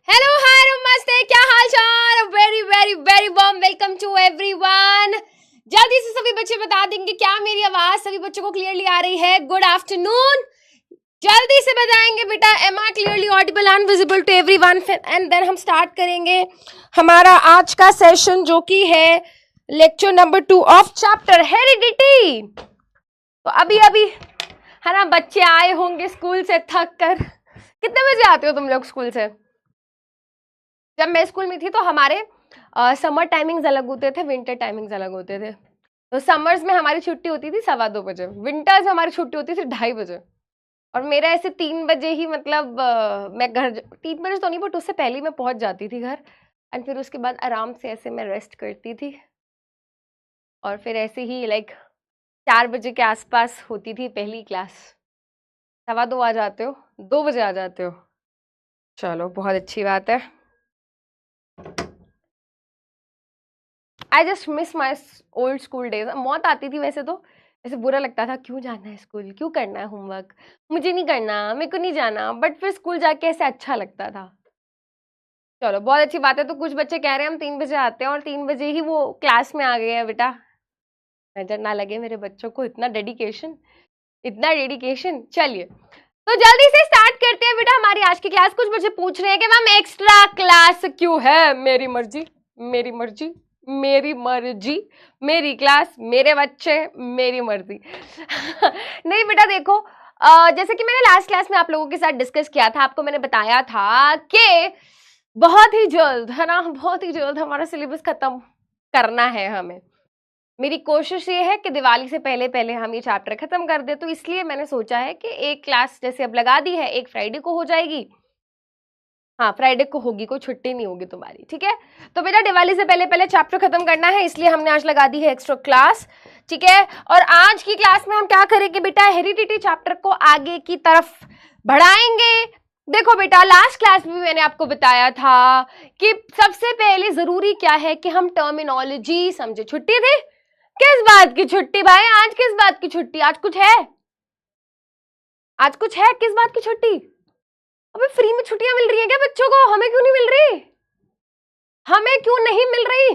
Hello hi नमस्ते, क्या हाल चाल। Very very very warm welcome to everyone. जल्दी से सभी बच्चे बता देंगे क्या मेरी आवाज सभी बच्चों को क्लियरली आ रही है। Good afternoon. जल्दी से बताएंगे बेटा, am I clearly audible and visible to everyone. And then हम स्टार्ट करेंगे हमारा आज का सेशन, जो कि है lecture number 2 of chapter heredity. तो अभी अभी है ना, बच्चे आए होंगे स्कूल से थक कर। कितने बजे आते हो तुम लोग स्कूल से? जब मैं स्कूल में थी तो हमारे समर टाइमिंग्स अलग होते थे, विंटर टाइमिंग्स अलग होते थे। तो समर्स में हमारी छुट्टी होती थी 2:15 बजे, विंटर्स में हमारी छुट्टी होती थी 2:30 बजे। और मेरा ऐसे 3 बजे ही मतलब मैं घर 3 बजे तो नहीं, बट उससे पहले ही मैं पहुंच जाती थी घर। एंड फिर उसके बाद आराम से ऐसे मैं रेस्ट करती थी। और फिर ऐसे ही लाइक 4 बजे के आसपास होती थी पहली क्लास। 2:15 आ जाते हो, 2 बजे आ जाते हो। चलो बहुत अच्छी बात है। I just miss my old school days. मौत आती थी वैसे तो, ऐसे बुरा लगता था, क्यों जाना है स्कूल, क्यों करना है होमवर्क, मुझे नहीं करना, मेरे को नहीं जाना। बट फिर स्कूल जाके ऐसे अच्छा लगता था। चलो बहुत अच्छी बात है। तो कुछ बच्चे कह रहे हैं हम 3 बजे आते हैं और 3 बजे ही वो क्लास में आ गए हैं। बेटा नजर ना लगे मेरे बच्चों को, इतना डेडिकेशन, इतना डेडिकेशन। चलिए तो जल्दी से स्टार्ट करते हैं बेटा हमारी आज की क्लास। कुछ बच्चे पूछ रहे हैं कि मैम एक्स्ट्रा क्लास क्यों है? मेरी मर्जी, मेरी मर्जी, मेरी मर्जी, मेरी क्लास, मेरे बच्चे, मेरी मर्जी। नहीं बेटा देखो, जैसे कि मैंने लास्ट क्लास में आप लोगों के साथ डिस्कस किया था, आपको मैंने बताया था कि बहुत ही जल्द है ना, बहुत ही जल्द हमारा सिलेबस खत्म करना है हमें। मेरी कोशिश ये है कि दिवाली से पहले पहले हम ये चैप्टर खत्म कर दे। तो इसलिए मैंने सोचा है कि एक क्लास जैसे अब लगा दी है, एक फ्राइडे को हो जाएगी। हाँ फ्राइडे को होगी, कोई छुट्टी नहीं होगी तुम्हारी, ठीक है। तो बेटा दिवाली से पहले पहले चैप्टर खत्म करना है, इसलिए हमने आज लगा दी है एक्स्ट्रा क्लास, ठीक है। और आज की क्लास में हम क्या करेंगे बेटा, हेरिडिटी चैप्टर को आगे की तरफ बढ़ाएंगे। देखो बेटा लास्ट क्लास में मैंने आपको बताया था कि सबसे पहले जरूरी क्या है कि हम टर्मिनोलॉजी समझे। छुट्टी थी, किस बात की छुट्टी भाई? आज किस बात की छुट्टी? आज कुछ है? आज कुछ है? किस बात की छुट्टी? अबे फ्री में छुट्टियां मिल रही है क्या बच्चों को? हमें क्यों नहीं मिल रही? हमें क्यों नहीं मिल रही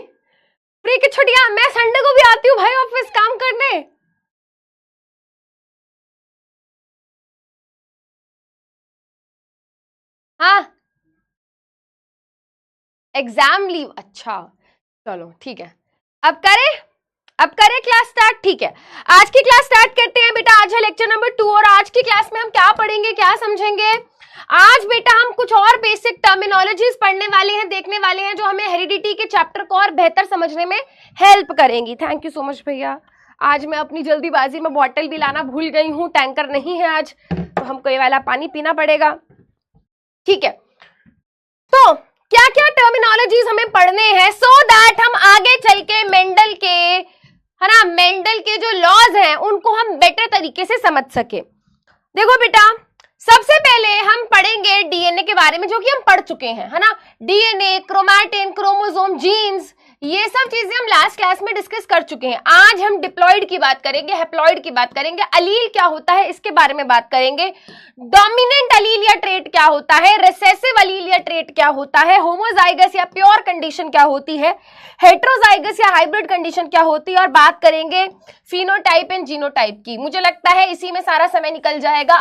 फ्री की छुट्टियां? मैं संडे को भी आती हूँ भाई ऑफिस काम करने। हाँ एग्जाम लीव, अच्छा चलो ठीक है। अब करें, अब करें क्लास स्टार्ट, ठीक है। आज की क्लास स्टार्ट करते हैं बेटा। आज है लेक्चर नंबर 2 और आज की क्लास में हम क्या पढ़ेंगे, क्या समझेंगे? आज बेटा हम कुछ और बेसिक टर्मिनोलॉजीज पढ़ने वाले हैं, देखने वाले हैं, जो हमें हेरिडिटी के चैप्टर को और बेहतर समझने में हेल्प करेंगी। थैंक यू सो मच भैया। आज मैं अपनी जल्दीबाजी में बॉटल भी लाना भूल गई हूँ, टैंकर नहीं है आज, तो हमको ये वाला पानी पीना पड़ेगा, ठीक है। तो क्या क्या टर्मिनोलॉजीज हमें पढ़ने हैं सो दैट हम आगे चल के मेंडल के, है ना, मेंडल के जो लॉज हैं उनको हम बेटर तरीके से समझ सके। देखो बेटा सबसे पहले हम पढ़ेंगे डीएनए के बारे में, जो कि हम पढ़ चुके हैं, है ना। डीएनए, क्रोमैटिन, क्रोमोसोम, जीन्स, ये सब चीजें हम लास्ट क्लास में डिस्कस कर चुके हैं। आज हम डिप्लॉइड की बात करेंगे, हैप्लॉइड की बात करेंगे, अलील क्या होता है इसके बारे में बात करेंगे, डोमिनेंट अलील या ट्रेट क्या होता है, रिसेसिव अलील या ट्रेट क्या होता है, होमोजाइगस या प्योर कंडीशन क्या होती है, हेट्रोजाइगस या हाइब्रिड कंडीशन क्या होती है, और बात करेंगे फिनोटाइप एंड जीनोटाइप की। मुझे लगता है इसी में सारा समय निकल जाएगा।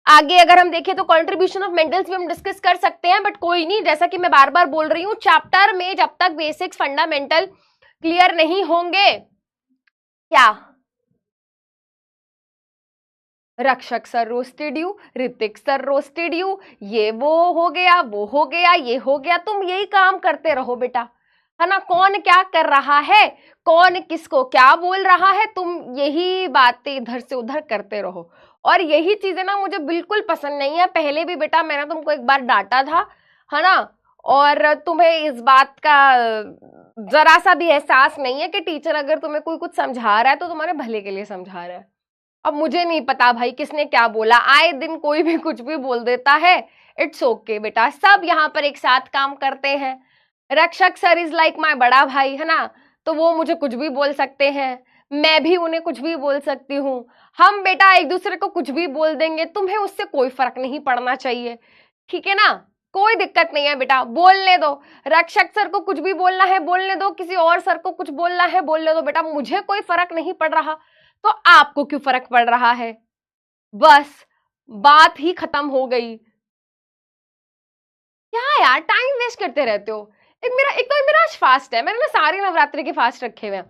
आगे अगर हम देखें तो कंट्रीब्यूशन ऑफ मेंडल्स भी हम डिस्कस कर सकते हैं, बट कोई नहीं, जैसा कि मैं बार बार बोल रही हूं, चैप्टर में जब तक बेसिक्स फंडामेंटल क्लियर नहीं होंगे, क्या रक्षक sir roasted you, Hrithik sir roasted you, ये वो हो गया, वो हो गया, ये हो गया, तुम यही काम करते रहो बेटा, है ना। कौन क्या कर रहा है, कौन किसको क्या बोल रहा है, तुम यही बातें इधर से उधर करते रहो। और यही चीजें ना मुझे बिल्कुल पसंद नहीं है। पहले भी बेटा मैंने तुमको एक बार डांटा था, है ना, और तुम्हें इस बात का जरा सा भी एहसास नहीं है कि टीचर अगर तुम्हें कोई कुछ समझा रहा है तो तुम्हारे भले के लिए समझा रहा है। अब मुझे नहीं पता भाई किसने क्या बोला, आए दिन कोई भी कुछ भी बोल देता है। इट्स ओके बेटा, सब यहाँ पर एक साथ काम करते हैं। रक्षक सर इज लाइक माय बड़ा भाई, है ना, तो वो मुझे कुछ भी बोल सकते हैं, मैं भी उन्हें कुछ भी बोल सकती हूँ। हम बेटा एक दूसरे को कुछ भी बोल देंगे, तुम्हें उससे कोई फर्क नहीं पड़ना चाहिए, ठीक है ना। कोई दिक्कत नहीं है बेटा, बोलने दो। रक्षक सर को कुछ भी बोलना है बोलने दो, किसी और सर को कुछ बोलना है बोलने दो बेटा, मुझे कोई फर्क नहीं पड़ रहा, तो आपको क्यों फर्क पड़ रहा है? बस बात ही खत्म हो गई। क्या यार टाइम वेस्ट करते रहते हो। एक तो मेरा आज फास्ट है, मैंने ना सारे नवरात्रि के फास्ट रखे हुए हैं,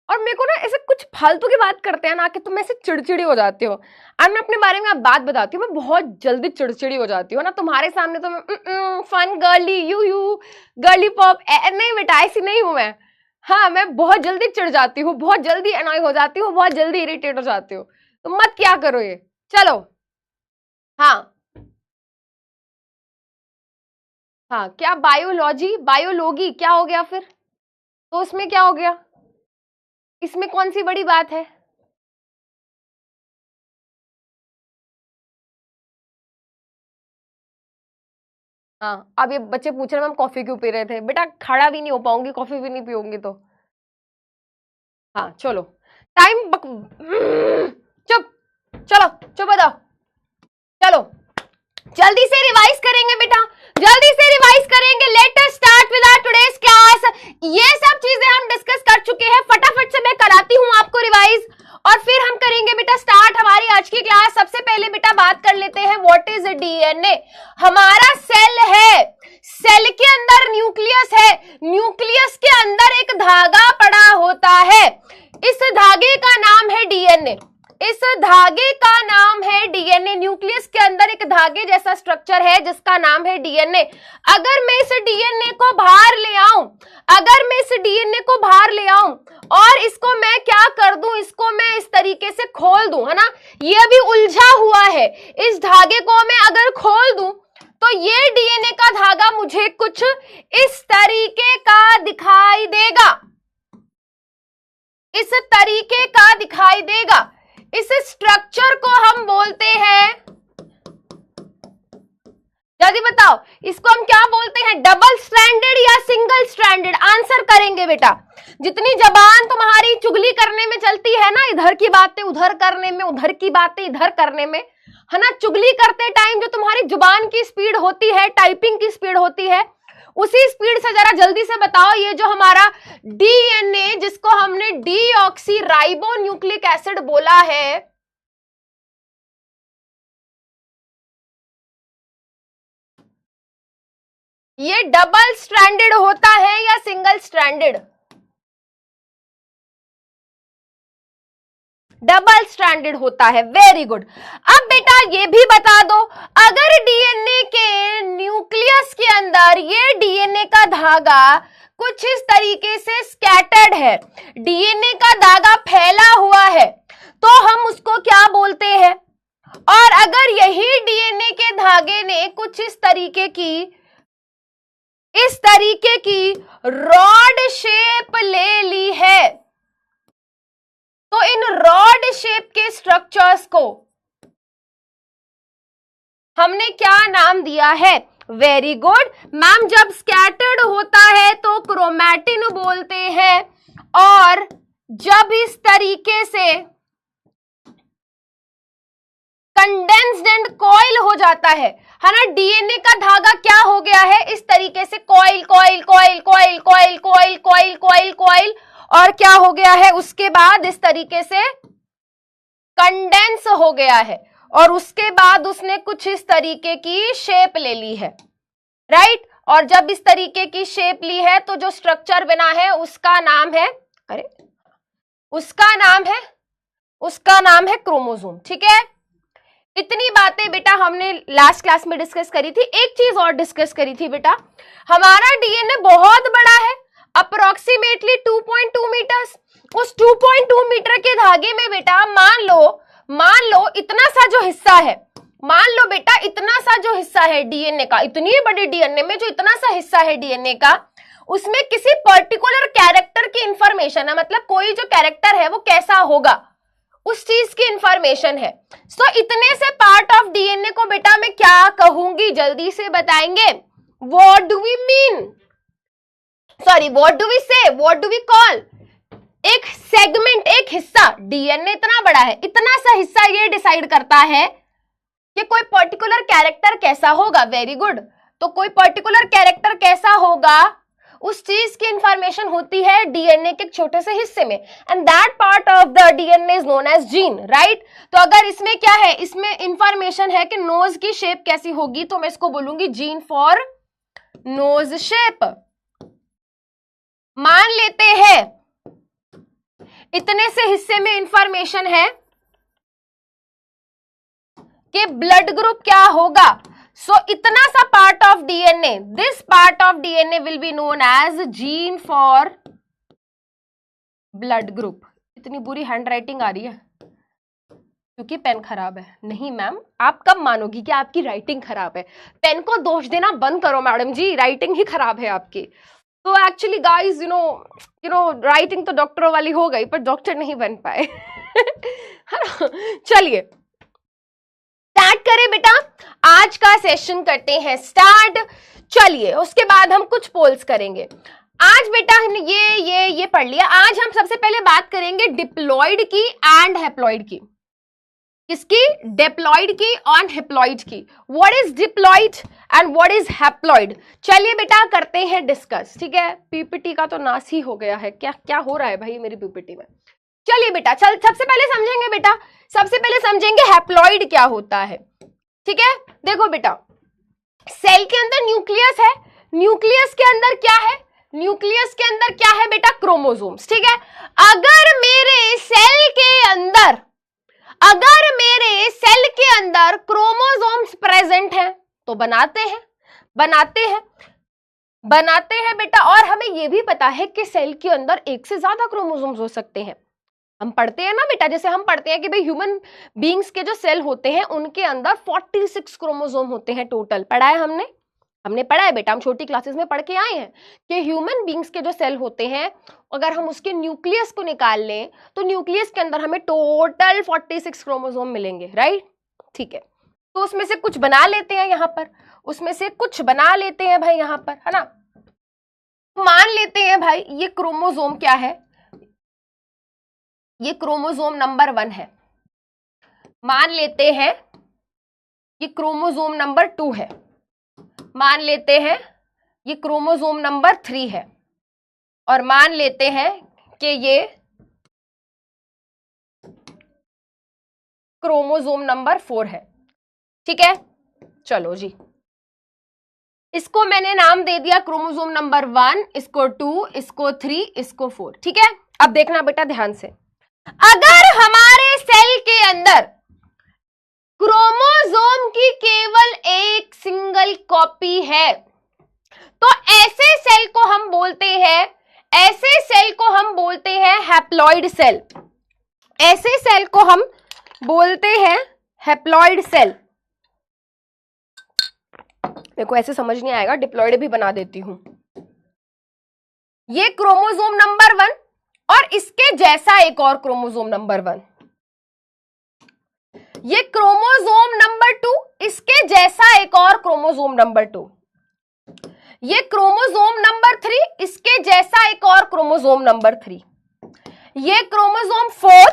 और मेरे को ना ऐसे कुछ फालतू की बात करते हैं ना कि तुम ऐसे चिड़चिड़ी हो जाती हो। और मैं अपने बारे में आप बात बताती हूँ, मैं बहुत जल्दी चिड़चिड़ी हो जाती हूँ ना, तुम्हारे सामने तो मैं फन गर्ली यू गर्ली पॉप नहीं बेटा, ऐसी नहीं हूं मैं। हाँ, मैं बहुत जल्दी चिढ़ जाती हूँ, बहुत जल्दी अनॉय हो जाती हूँ, बहुत जल्दी इरिटेट हो जाती हूँ, तो मत क्या करो ये। चलो हाँ हाँ, क्या बायोलॉजी बायोलॉगी क्या हो गया फिर? तो उसमें क्या हो गया? इसमें कौन सी बड़ी बात है? हाँ, अब ये बच्चे पूछ रहे हैं मैम कॉफी क्यों पी रहे थे? बेटा खड़ा भी नहीं हो पाऊंगी, कॉफी भी नहीं पीऊंगी तो। हाँ चलो, टाइम चुप, चलो चुप हो जाओ, चलो जल्दी से रिवाइज करेंगे बेटा, जल्दी से रिवाइज करेंगे। Let us start with our today's class. ये सब चीजें हम डिस्कस कर चुके हैं, फटाफट से मैं कराती हूँ आपको रिवाइज, और फिर हम करेंगे बेटा स्टार्ट हमारी आज की क्लास। सबसे पहले बेटा बात कर लेते हैं व्हाट इज डीएनए। हमारा सेल है, सेल के अंदर न्यूक्लियस है, न्यूक्लियस के अंदर एक धागा पड़ा होता है, इस धागे का नाम है डीएनए। इस धागे का नाम है डीएनए। न्यूक्लियस के अंदर एक धागे जैसा स्ट्रक्चर है जिसका नाम है डीएनए। अगर मैं इस डीएनए को बाहर ले आऊं, अगर मैं इस डीएनए को बाहर ले आऊं और इसको मैं क्या कर दूं, इसको मैं इस तरीके से खोल दूं, है ना, ये अभी उलझा हुआ है, इस धागे को मैं अगर खोल दूं तो ये डीएनए का धागा मुझे कुछ इस तरीके का दिखाई देगा, इस तरीके का दिखाई देगा। इस स्ट्रक्चर को हम बोलते हैं, जल्दी बताओ इसको हम क्या बोलते हैं, डबल स्ट्रैंडेड या सिंगल स्ट्रैंडेड? आंसर करेंगे बेटा। जितनी जबान तुम्हारी चुगली करने में चलती है ना, इधर की बातें उधर करने में, उधर की बातें इधर करने में, है ना, चुगली करते टाइम जो तुम्हारी जुबान की स्पीड होती है, टाइपिंग की स्पीड होती है, उसी स्पीड से जरा जल्दी से बताओ ये जो हमारा डीएनए जिसको हमने डीऑक्सी राइबो न्यूक्लिक एसिड बोला है, ये डबल स्ट्रैंडेड होता है या सिंगल स्ट्रैंडेड? डबल स्ट्रैंडेड होता है। Very good. अब बेटा ये भी बता दो, अगर डीएनए के न्यूक्लियस के अंदर ये डीएनए का धागा कुछ इस तरीके से स्कैटर्ड है, डीएनए का धागा फैला हुआ है, तो हम उसको क्या बोलते हैं? और अगर यही डीएनए के धागे ने कुछ इस तरीके की रॉड शेप ले ली है, तो इन रॉड शेप के स्ट्रक्चर्स को हमने क्या नाम दिया है? वेरी गुड मैम, जब स्कैटर्ड होता है तो क्रोमैटिन बोलते हैं, और जब इस तरीके से कंडेंस्ड एंड कॉइल हो जाता है ना, डीएनए का धागा क्या हो गया है, इस तरीके से coil coil coil coil coil coil coil coil coil, और क्या हो गया है उसके बाद इस तरीके से कंडेंस हो गया है, और उसके बाद उसने कुछ इस तरीके की शेप ले ली है, राइट। और जब इस तरीके की शेप ली है तो जो स्ट्रक्चर बना है उसका नाम है, उसका नाम है क्रोमोसोम। ठीक है, इतनी बातें बेटा हमने लास्ट क्लास में डिस्कस करी थी। एक चीज और डिस्कस करी थी बेटा, हमारा डीएनए बहुत बड़ा है, अप्रोक्सीमेटली 2.2 मीटर्स। उस 2.2 मीटर के धागे में बेटा मान लो इतना सा जो हिस्सा है, मान लो बेटा इतना सा जो हिस्सा है डीएनए का, इतनी बड़ी डीएनए में जो इतना सा हिस्सा है डीएनए का, उसमें किसी पर्टिकुलर कैरेक्टर की इंफॉर्मेशन है, मतलब कोई जो कैरेक्टर है वो कैसा होगा उस चीज की इंफॉर्मेशन है। सो इतने से पार्ट ऑफ डीएनए को बेटा मैं क्या कहूंगी, जल्दी से बताएंगे। What do we mean, sorry what do we say, what do we call? एक सेगमेंट, एक हिस्सा। डीएनए इतना बड़ा है, इतना सा हिस्सा ये डिसाइड करता है कि कोई पर्टिकुलर कैरेक्टर कैसा होगा। Very good. तो तो कोई पर्टिकुलर कैरेक्टर कैसा होगा उस चीज की इंफॉर्मेशन होती है डीएनए के एक छोटे से हिस्से में, and that part of the DNA is known as gene, right. तो अगर इसमें क्या है, इसमें इंफॉर्मेशन है कि नोज की शेप कैसी होगी, तो मैं इसको बोलूंगी जीन फॉर नोज शेप। मान लेते हैं इतने से हिस्से में इंफॉर्मेशन है कि ब्लड ग्रुप क्या होगा, सो इतना सा part of DNA, this part of DNA will be known as gene for blood group. इतनी बुरी हैंडराइटिंग आ रही है क्योंकि पेन खराब है। नहीं मैम, आप कब मानोगी कि आपकी राइटिंग खराब है? पेन को दोष देना बंद करो मैडम जी, राइटिंग ही खराब है आपकी। तो actually guys you know writing तो डॉक्टरों वाली हो गई पर डॉक्टर नहीं बन पाए। चलिए स्टार्ट करें बेटा, आज का सेशन करते हैं स्टार्ट। चलिए उसके बाद हम कुछ पोल्स करेंगे। आज बेटा हमने ये पढ़ लिया। आज हम सबसे पहले बात करेंगे डिप्लॉइड की एंड हैप्लॉइड की। किसकी? डिप्लॉइड की और हैप्लॉइड की। What is diploid and what is haploid? चलिए बेटा करते हैं डिस्कस, ठीक है। पीपीटी का तो नाश ही हो गया है, क्या क्या हो रहा है भाई मेरी पीपीटी में। चलिए बेटा सबसे पहले समझेंगे बेटा, सबसे पहले समझेंगे हैप्लॉइड क्या होता है, ठीक है। देखो बेटा सेल के अंदर न्यूक्लियस है, न्यूक्लियस के अंदर क्या है, न्यूक्लियस के अंदर क्या है बेटा? क्रोमोसोम्स, ठीक है। अगर मेरे सेल के अंदर क्रोमोसोम्स प्रेजेंट हैं तो बनाते हैं बेटा। और हमें यह भी पता है कि सेल के अंदर एक से ज्यादा क्रोमोसोम्स हो सकते हैं। हम पढ़ते हैं ना बेटा, जैसे हम पढ़ते हैं कि भाई ह्यूमन बीइंग्स के जो सेल होते हैं उनके अंदर 46 क्रोमोसोम होते हैं टोटल। पढ़ा है हमने पढ़ा है बेटा, हम छोटी क्लासेस में पढ़ के आए हैं कि ह्यूमन बीइंग्स के जो सेल होते हैं अगर हम उसके न्यूक्लियस को निकाल लें तो न्यूक्लियस के अंदर हमें टोटल 46 क्रोमोसोम मिलेंगे, राइट, ठीक है। तो उसमें से कुछ बना लेते हैं यहाँ पर, भाई यहाँ पर, है ना। मान लेते हैं भाई ये क्रोमोसोम क्या है, ये क्रोमोसोम नंबर 1 है। मान लेते हैं ये क्रोमोसोम नंबर 2 है। मान लेते हैं ये क्रोमोसोम नंबर 3 है। और मान लेते हैं कि ये क्रोमोसोम नंबर 4 है, ठीक है। चलो जी, इसको मैंने नाम दे दिया क्रोमोसोम नंबर 1, इसको 2, इसको 3, इसको 4, ठीक है। अब देखना बेटा ध्यान से, अगर हमारे सेल के अंदर क्रोमोसोम की केवल एक सिंगल कॉपी है तो ऐसे सेल को हम बोलते हैं हैप्लॉइड सेल। ऐसे सेल को हम बोलते हैं हैप्लॉइड सेल। मेरे को ऐसे समझ नहीं आएगा, डिप्लॉइड भी बना देती हूं। ये क्रोमोसोम नंबर 1 और इसके जैसा एक और क्रोमोसोम नंबर 1, ये क्रोमोसोम नंबर 2, इसके जैसा एक और क्रोमोसोम नंबर 2, ये क्रोमोसोम नंबर 3, इसके जैसा एक और क्रोमोसोम नंबर 3, ये क्रोमोसोम 4,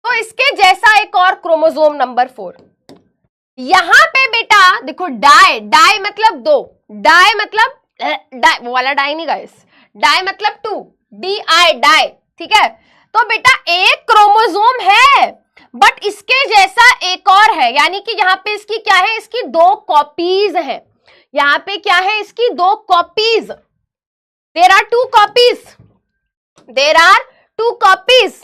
तो इसके जैसा एक और क्रोमोसोम नंबर 4। यहां पे बेटा देखो डाई मतलब 2, डाई मतलब वो वाला डाई नहीं गाइस, डाई मतलब 2, डाई, ठीक है। तो बेटा एक क्रोमोसोम है बट इसके जैसा एक और है, यानी कि यहां पे इसकी क्या है, इसकी 2 कॉपीज है। यहां पे क्या है, इसकी 2 कॉपीज। देयर आर 2 कॉपीज,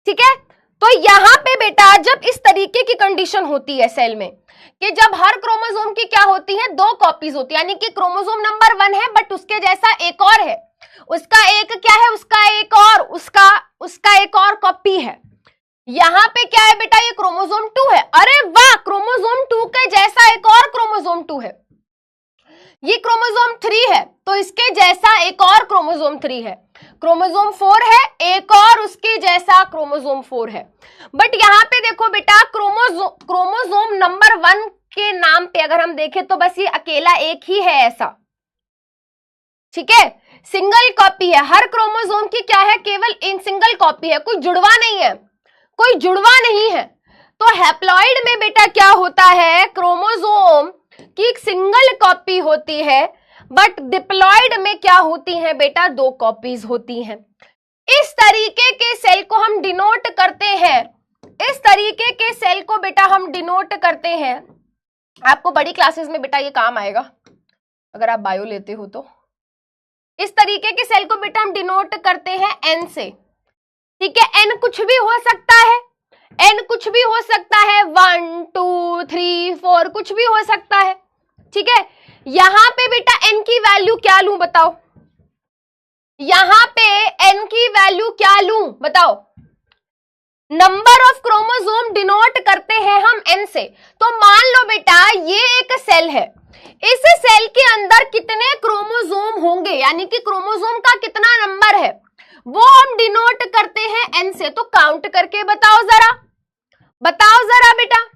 ठीक है। तो यहां पे बेटा जब इस तरीके की कंडीशन होती है सेल में कि जब हर क्रोमोसोम की क्या होती है, 2 कॉपीज होती है, यानी कि क्रोमोसोम नंबर 1 है बट उसके जैसा एक और है, उसका एक क्या है, उसका एक और कॉपी है। यहां पे क्या है बेटा, ये क्रोमोसोम 2 है। अरे वाह, क्रोमोसोम 2 के जैसा एक और क्रोमोसोम 2 है। ये क्रोमोसोम 3 है तो इसके जैसा एक और क्रोमोसोम 3 है। क्रोमोसोम 4 है, एक और उसके जैसा क्रोमोसोम 4 है। बट यहां पे देखो बेटा क्रोमोसोम नंबर 1 के नाम पे अगर हम देखें तो बस ये अकेला एक ही है ऐसा, ठीक है। सिंगल कॉपी है, हर क्रोमोसोम की क्या है, केवल इन सिंगल कॉपी है, कोई जुड़वा नहीं है। तो हैप्लॉइड में बेटा क्या होता है, क्रोमोसोम की एक सिंगल कॉपी होती है, बट डिप्लॉइड में क्या होती है बेटा, 2 कॉपीज होती हैं। इस तरीके के सेल को हम डिनोट करते हैं, इस तरीके के सेल को बेटा हम डिनोट करते हैं। आपको बड़ी क्लासेस में बेटा ये काम आएगा अगर आप बायो लेते हो तो। इस तरीके के सेल को बेटा हम डिनोट करते हैं एन से, ठीक है। एन कुछ भी हो सकता है, एन कुछ भी हो सकता है, 1 2 3 4 कुछ भी हो सकता है, ठीक है। यहां पे बेटा एन की वैल्यू क्या लूं बताओ, यहां पे एन की वैल्यू क्या लूं बताओ। नंबर ऑफ क्रोमोसोम डिनोट करते हैं हम एन से, तो मान लो बेटा ये एक सेल है, इस सेल के अंदर कितने क्रोमोसोम होंगे, यानी कि क्रोमोसोम का कितना नंबर है, वो हम डिनोट करते हैं एन से। तो काउंट करके बताओ जरा, बताओ जरा बेटा,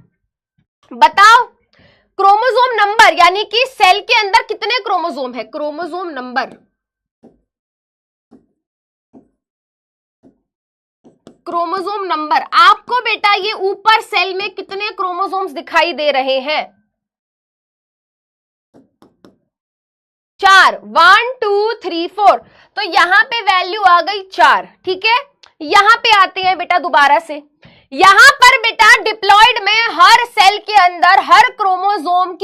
बताओ क्रोमोसोम नंबर, यानी कि सेल के अंदर कितने क्रोमोसोम है, क्रोमोसोम नंबर, क्रोमोसोम नंबर। आपको बेटा ये ऊपर सेल में कितने क्रोमोसोम्स दिखाई दे रहे हैं, 4, 1 2 3 4, तो यहां पे वैल्यू आ गई 4, ठीक है। यहां पे आते हैं बेटा दोबारा से, यहां पर बेटा डिप्लॉइड में हर सेल के अंदर हर क्रोमोसोम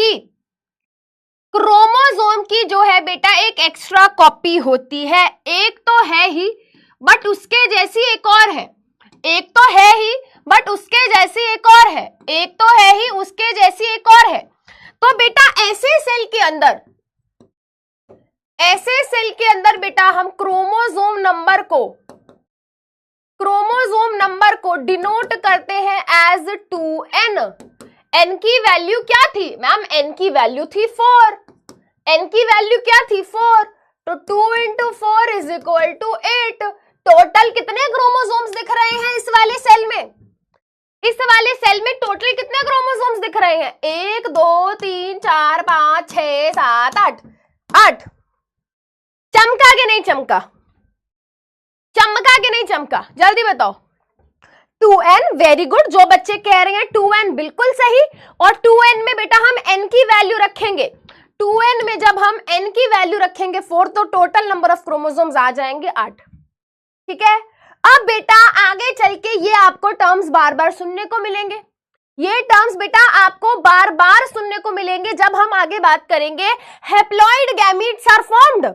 की जो है बेटा एक एक्स्ट्रा कॉपी होती है। एक तो है ही बट उसके जैसी एक और है, एक तो है ही बट उसके जैसी एक और है, एक तो है ही उसके जैसी एक और है। तो बेटा ऐसे सेल के अंदर बेटा हम क्रोमोसोम नंबर को डिनोट करते हैं एज 2n। n की वैल्यू क्या थी मैम, n की वैल्यू थी 4, n की वैल्यू क्या थी 4, तो 2 into 4 is equal to 8। Total कितने क्रोमोसोम्स दिख रहे हैं इस वाले सेल में, इस वाले सेल में टोटल कितने क्रोमोसोम्स दिख रहे हैं, 1 2 3 4 5 6 7 8। चमका कि नहीं चमका, चमका कि नहीं चमका, जल्दी बताओ। 2n, वेरी गुड, जो बच्चे कह रहे हैं 2n बिल्कुल सही। और 2n में बेटा हम n की वैल्यू रखेंगे, 2n में जब हम n की वैल्यू रखेंगे 4, तो टोटल नंबर ऑफ क्रोमोसोम्स आ जाएंगे 8, ठीक है। अब बेटा आगे चल के ये आपको टर्म्स बार बार सुनने को मिलेंगे, ये टर्म्स बेटा आपको बार बार सुनने को मिलेंगे जब हम आगे बात करेंगे haploid gametes are formed,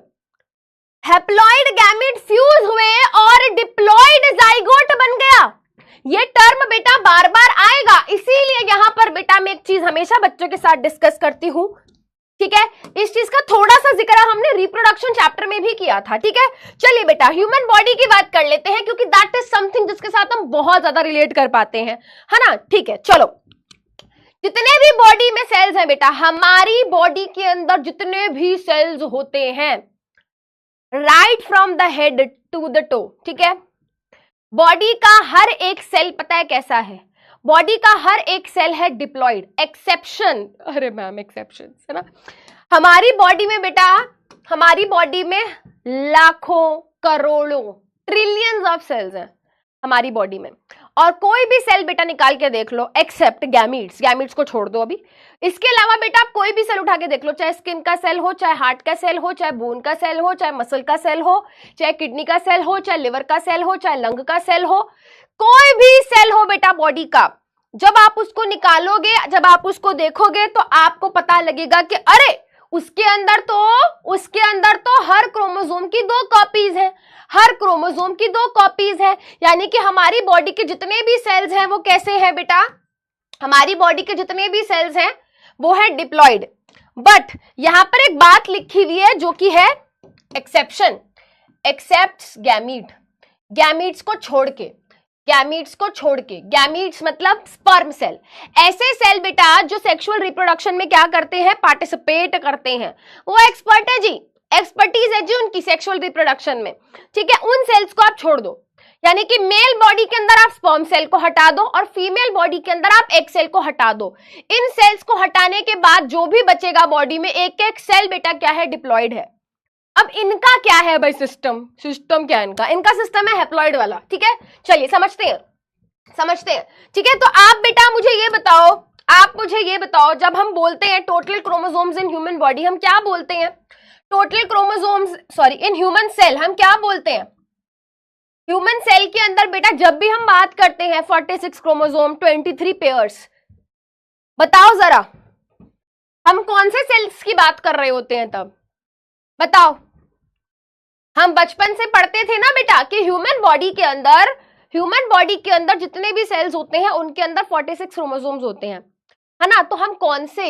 haploid gamete fuse हुए और डिप्लॉइड जाइगोट बन गया। ये टर्म बेटा बार बार आएगा, इसीलिए यहां पर बेटा मैं एक चीज हमेशा बच्चों के साथ डिस्कस करती हूं, ठीक है। इस चीज का थोड़ा सा जिक्र हमने रिप्रोडक्शन चैप्टर में भी किया था, ठीक है। चलिए बेटा ह्यूमन बॉडी की बात कर लेते हैं, क्योंकि दैट इज समथिंग जिसके साथ हम बहुत ज्यादा रिलेट कर पाते हैं, है ना, ठीक है। चलो, जितने भी बॉडी में सेल्स हैं बेटा, हमारी बॉडी के अंदर जितने भी सेल्स होते हैं, right from the head to the toe, ठीक है। बॉडी का हर एक सेल पता है कैसा है, बॉडी का हर एक सेल है डिप्लॉइड, एक्सेप्शन, अरे मैम एक्सेप्शन है ना, हमारी बॉडी में बेटा, हमारी बॉडी में लाखों करोड़ों ट्रिलियंस ऑफ सेल्स हैं हमारी बॉडी में, और कोई भी सेल बेटा निकाल के देख लो एक्सेप्ट गैमीट्स, गैमीट्स को छोड़ दो अभी, इसके अलावा बेटा आप कोई भी सेल उठा के देख लो, चाहे स्किन का सेल हो, चाहे हार्ट का सेल हो, चाहे बोन का सेल हो, चाहे मसल का सेल हो, चाहे किडनी का सेल हो, चाहे लिवर का सेल हो, चाहे लंग का सेल हो, कोई भी सेल हो बेटा बॉडी का, जब आप उसको निकालोगे, जब आप उसको देखोगे तो आपको पता लगेगा कि अरे उसके अंदर तो हर क्रोमोसोम की 2 कॉपीज हैं, हर क्रोमोसोम की 2 कॉपीज है, यानी कि हमारी बॉडी के जितने भी सेल्स हैं वो कैसे हैं बेटा, हमारी बॉडी के जितने भी सेल्स हैं वो है डिप्लॉइड। बट यहां पर एक बात लिखी हुई है जो कि है एक्सेप्शन, एक्सेप्ट्स गैमीट, गैमीट्स को छोड़ के, गैमीट्स को छोड़ के, गैमीट्स मतलब स्पर्म सेल, ऐसे सेल बेटा जो सेक्सुअल रिप्रोडक्शन में क्या करते हैं, पार्टिसिपेट करते हैं, वो एक्सपर्ट है जी, एक्सपर्टीज है जी उनकी सेक्सुअल रिप्रोडक्शन में, ठीक है। उन सेल्स को आप छोड़ दो, यानी कि मेल बॉडी के अंदर आप स्पर्म सेल को हटा दो और फीमेल बॉडी के अंदर आप एग सेल को हटा दो। इन सेल्स को हटाने के बाद जो भी बचेगा बॉडी में, एक एक सेल बेटा क्या है, डिप्लॉइड है। अब इनका क्या है भाई सिस्टम, सिस्टम क्या है इनका, इनका सिस्टम है हैप्लॉइड वाला, ठीक है। चलिए समझते हैं, समझते हैं, ठीक है। तो आप बेटा मुझे ये बताओ, आप मुझे ये बताओ, जब हम बोलते हैं total chromosomes in human body, हम क्या बोलते हैं? Total chromosomes, sorry, in human cell हम क्या बोलते हैं? ह्यूमन सेल के अंदर बेटा जब भी हम बात करते हैं 46 क्रोमोसोम, 23 पेयर्स, बताओ जरा हम कौन से सेल्स की बात कर रहे होते हैं तब? बताओ। हम बचपन से पढ़ते थे ना बेटा कि ह्यूमन बॉडी के अंदर जितने भी सेल्स होते हैं उनके अंदर 46 क्रोमोसोम्स होते हैं, है ना। तो हम कौन से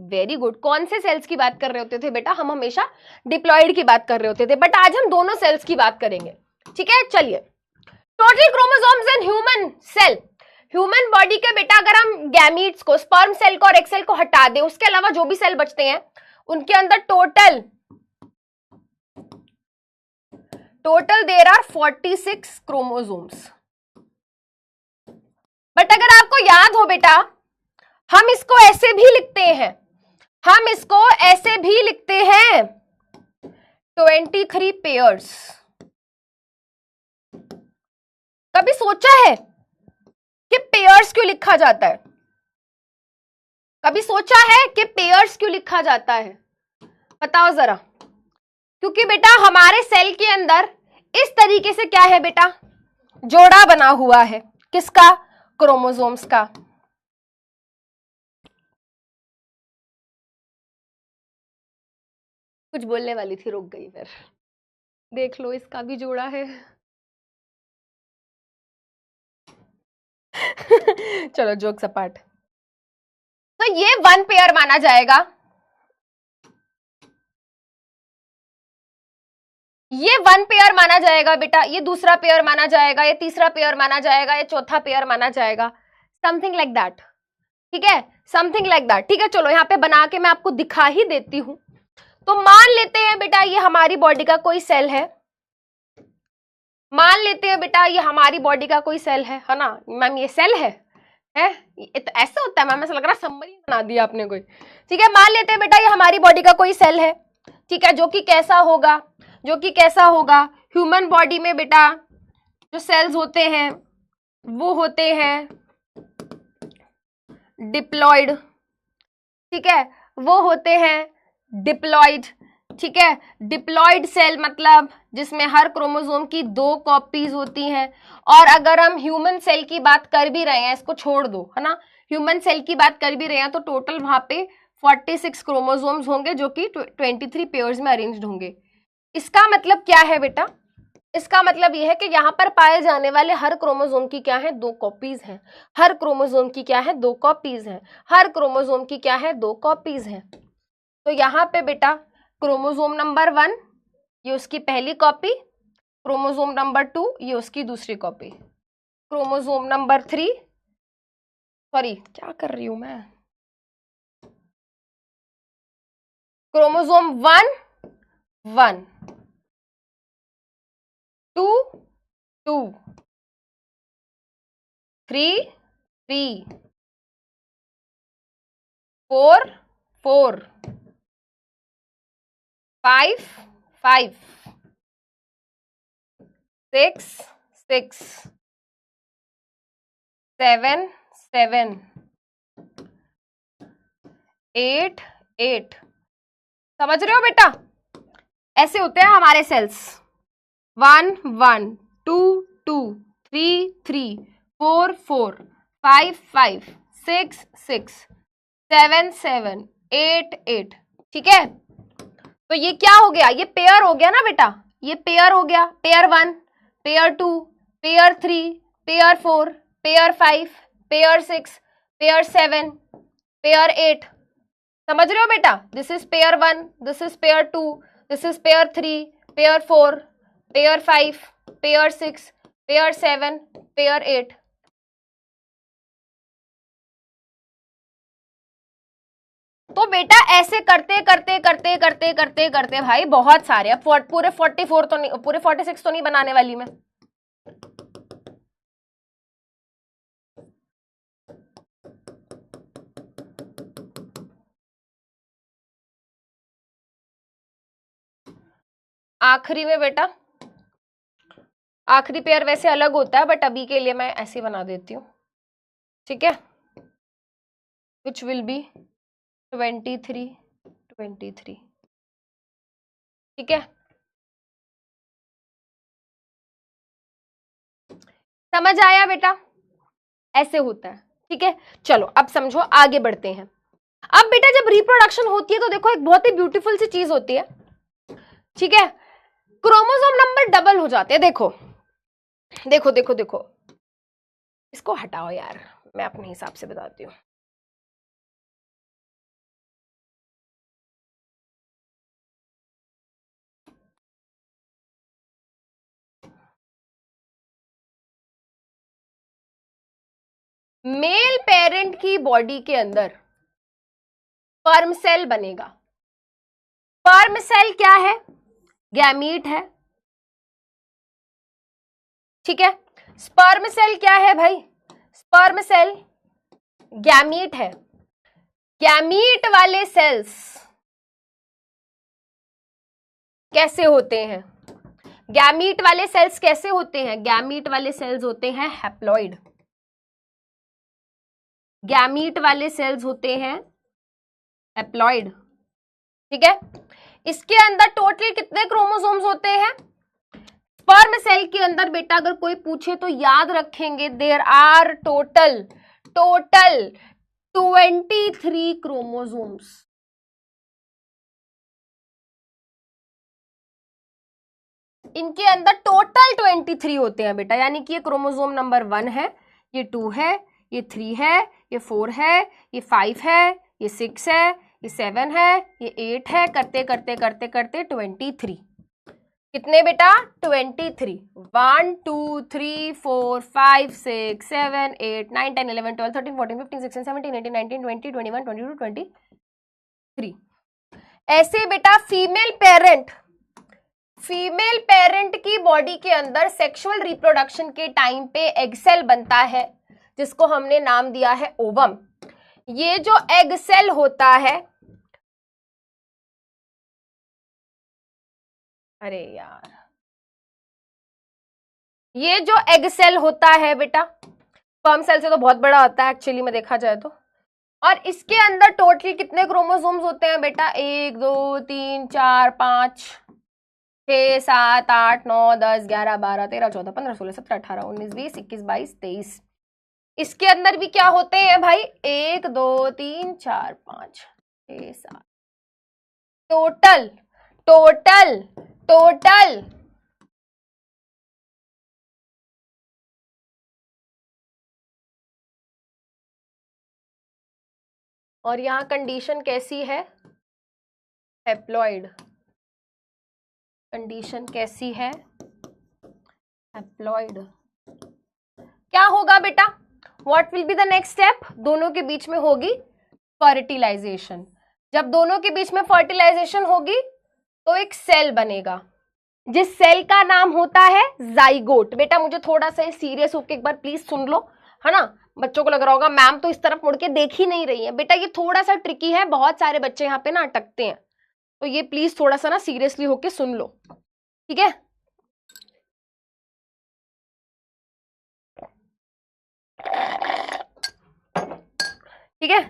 वेरी गुड, कौन से सेल्स की बात कर रहे होते थे बेटा? हम हमेशा डिप्लॉइड की बात कर रहे होते थे, बट आज हम दोनों सेल्स की बात करेंगे, ठीक है। चलिए, total chromosomes in human cell, human body के बेटा अगर हम गैमीट्स को, स्पर्म सेल को और एग सेल को हटा दें, उसके अलावा जो भी सेल बचते हैं उनके अंदर total there are 46 chromosomes. But अगर आपको याद हो बेटा, हम इसको ऐसे भी लिखते हैं, 23 पेयर्स। कभी सोचा है कि पेयर्स क्यों लिखा जाता है? कभी सोचा है कि पेयर्स क्यों लिखा जाता है? बताओ जरा। क्योंकि बेटा हमारे सेल के अंदर इस तरीके से क्या है बेटा, जोड़ा बना हुआ है, किसका? क्रोमोसोम्स का। कुछ बोलने वाली थी, रुक गई फिर। देख लो, इसका भी जोड़ा है। चलो जोक सपाट। तो ये 1 पेयर माना जाएगा, ये 1 पेयर माना जाएगा बेटा, ये दूसरा पेयर माना जाएगा, ये तीसरा पेयर माना जाएगा, ये चौथा पेयर माना जाएगा, समथिंग लाइक दैट, ठीक है, समथिंग लाइक दैट, ठीक है। चलो यहाँ पे बना के मैं आपको दिखा ही देती हूं। तो मान लेते हैं बेटा ये हमारी बॉडी का कोई सेल है, मान लेते हैं बेटा ये हमारी बॉडी का कोई सेल है ना मैम, ये सेल है ये तो ऐसा होता है मैम, ऐसा लग रहा है समरी बना दिया आपने कोई, ठीक है। मान लेते हैं बेटा ये हमारी बॉडी का कोई सेल है, ठीक है, जो कि कैसा होगा, ह्यूमन बॉडी में बेटा जो सेल्स होते हैं वो होते हैं डिप्लॉइड, ठीक है, वो होते हैं डिप्लॉइड, ठीक है। डिप्लॉइड सेल मतलब जिसमें हर क्रोमोसोम की 2 कॉपीज होती हैं। और अगर हम ह्यूमन सेल की बात कर भी रहे हैं, इसको छोड़ दो, है ना, ह्यूमन सेल की बात कर भी रहे हैं, तो टोटल वहां पे 46 क्रोमोसोम्स होंगे जो कि 23 पेयर्स में अरेंज्ड होंगे। इसका मतलब क्या है बेटा? इसका मतलब यह है कि यहाँ पर पाए जाने वाले हर क्रोमोसोम की क्या है, 2 कॉपीज हैं। हर क्रोमोसोम की क्या है, 2 कॉपीज हैं। हर क्रोमोसोम की क्या है, 2 कॉपीज हैं। तो यहाँ पे बेटा क्रोमोसोम नंबर 1 ये उसकी पहली कॉपी, क्रोमोसोम नंबर 2 ये उसकी दूसरी कॉपी, क्रोमोसोम नंबर 3, सॉरी क्या कर रही हूं मैं, क्रोमोसोम 1 1 2 2 3 3 4 4 5 5 6 6 7 7 8 8। समझ रहे हो बेटा? ऐसे होते हैं हमारे सेल्स, 1 1 2 2 3 3 4 4 5 5 6 6 7 7 8 8, ठीक है। तो ये क्या हो गया, ये पेयर हो गया ना बेटा, ये पेयर हो गया, pair 1, pair 2, pair 3, pair 4, pair 5, pair 6, pair 7, pair 8। समझ रहे हो बेटा? This is pair 1, this is pair 2, this is pair 3, pair 4, pair 5, pair 6, pair 7, pair 8। तो बेटा ऐसे करते करते करते करते करते करते भाई बहुत सारे, अब पूरे 44 तो नहीं, पूरे 46 तो नहीं बनाने वाली मैं। आखिरी में बेटा आखिरी पेयर वैसे अलग होता है, बट अभी के लिए मैं ऐसे बना देती हूँ, ठीक है। विच विल बी 23 23, ठीक है। समझ आया बेटा? ऐसे होता है, ठीक है। चलो अब समझो, आगे बढ़ते हैं। अब बेटा जब रिप्रोडक्शन होती है तो देखो एक बहुत ही ब्यूटीफुल सी चीज होती है, ठीक है। क्रोमोसोम नंबर डबल हो जाते हैं। देखो देखो देखो देखो, इसको हटाओ यार, मैं अपने हिसाब से बताती हूँ। मेल पेरेंट की बॉडी के अंदर स्पर्म सेल बनेगा। स्पर्म सेल क्या है? गैमीट है, ठीक है। स्पर्म सेल क्या है भाई? स्पर्म सेल गैमीट है। गैमीट वाले सेल्स कैसे होते हैं? गैमीट वाले सेल्स कैसे होते हैं? गैमीट वाले सेल्स होते हैं हैप्लॉइड। गैमीट वाले सेल्स होते हैं हैप्लॉइड, ठीक है। इसके अंदर टोटल कितने क्रोमोसोम्स होते हैं? स्पर्म सेल के अंदर बेटा अगर कोई पूछे तो याद रखेंगे, देयर आर टोटल 23 क्रोमोसोम्स। इनके अंदर टोटल 23 होते हैं बेटा, यानी कि ये क्रोमोसोम नंबर 1 है, ये 2 है, ये 3 है, ये 4 है, ये 5 है, ये 6 है, ये 7 है, ये 8 है, करते करते करते करते 23। कितने बेटा? 23। 1 2 3 4 5 6 7 8 9 10 11 12 13 14 15 16 17 18 19 20 21 22 23। ऐसे बेटा फीमेल पेरेंट की बॉडी के अंदर सेक्सुअल रिप्रोडक्शन के टाइम पे एग सेल बनता है, जिसको हमने नाम दिया है ओवम। ये जो एग सेल होता है, अरे यार, ये जो एग सेल होता है बेटा, स्पर्म सेल से तो बहुत बड़ा होता है एक्चुअली में देखा जाए तो। और इसके अंदर टोटल कितने क्रोमोसोम्स होते हैं बेटा? 1 2 3 4 5 6 7 8 9 10 11 12 13 14 15 16 17 18 19 20 21 22 23। इसके अंदर भी क्या होते हैं भाई? 1 2 3 4 5 6 7, टोटल टोटल टोटल और यहां कंडीशन कैसी है? हैप्लॉइड। कंडीशन कैसी है? हैप्लॉइड। क्या होगा बेटा? What will be the next step? दोनों के बीच में होगी फर्टिलाइजेशन। जब दोनों के बीच में फर्टिलाइजेशन होगी तो एक सेल बनेगा, जिस सेल का नाम होता है जाइगोट। बेटा मुझे थोड़ा सा सीरियस होकर एक बार प्लीज सुन लो, है ना। बच्चों को लग रहा होगा मैम तो इस तरफ मुड़ के देख ही नहीं रही है। बेटा ये थोड़ा सा ट्रिकी है, बहुत सारे बच्चे यहाँ पे ना अटकते हैं, तो ये प्लीज थोड़ा सा ना सीरियसली होके सुन लो, ठीक है। ठीक है,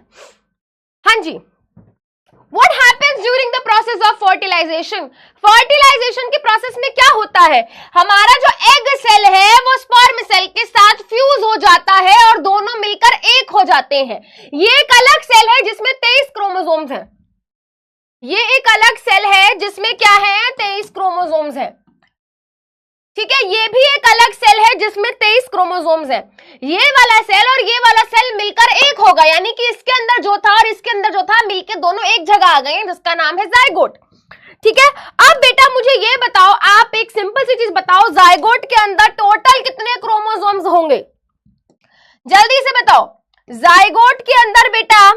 हाँ जी। What happens during the process of fertilization? Fertilisation के प्रोसेस में क्या होता है? हमारा जो एग सेल है वो स्पर्म सेल के साथ फ्यूज हो जाता है और दोनों मिलकर एक हो जाते हैं। ये एक अलग सेल है जिसमें 23 क्रोमोसोम्स हैं। ये एक अलग सेल है जिसमें क्या है? 23 क्रोमोसोम्स हैं, ठीक है। ये भी एक अलग सेल है जिसमें 23 क्रोमोसोम्स हैं। ये वाला सेल और ये वाला सेल मिलकर एक होगा, यानी कि इसके अंदर जो था और इसके अंदर जो था मिलकर दोनों एक जगह आ गए हैं, जिसका नाम है जाइगोट, ठीक है। अब बेटा मुझे ये बताओ, आप एक सिंपल सी चीज बताओ, जाइगोट के अंदर टोटल कितने क्रोमोसोम्स होंगे? जल्दी से बताओ, जाइगोट के अंदर बेटा,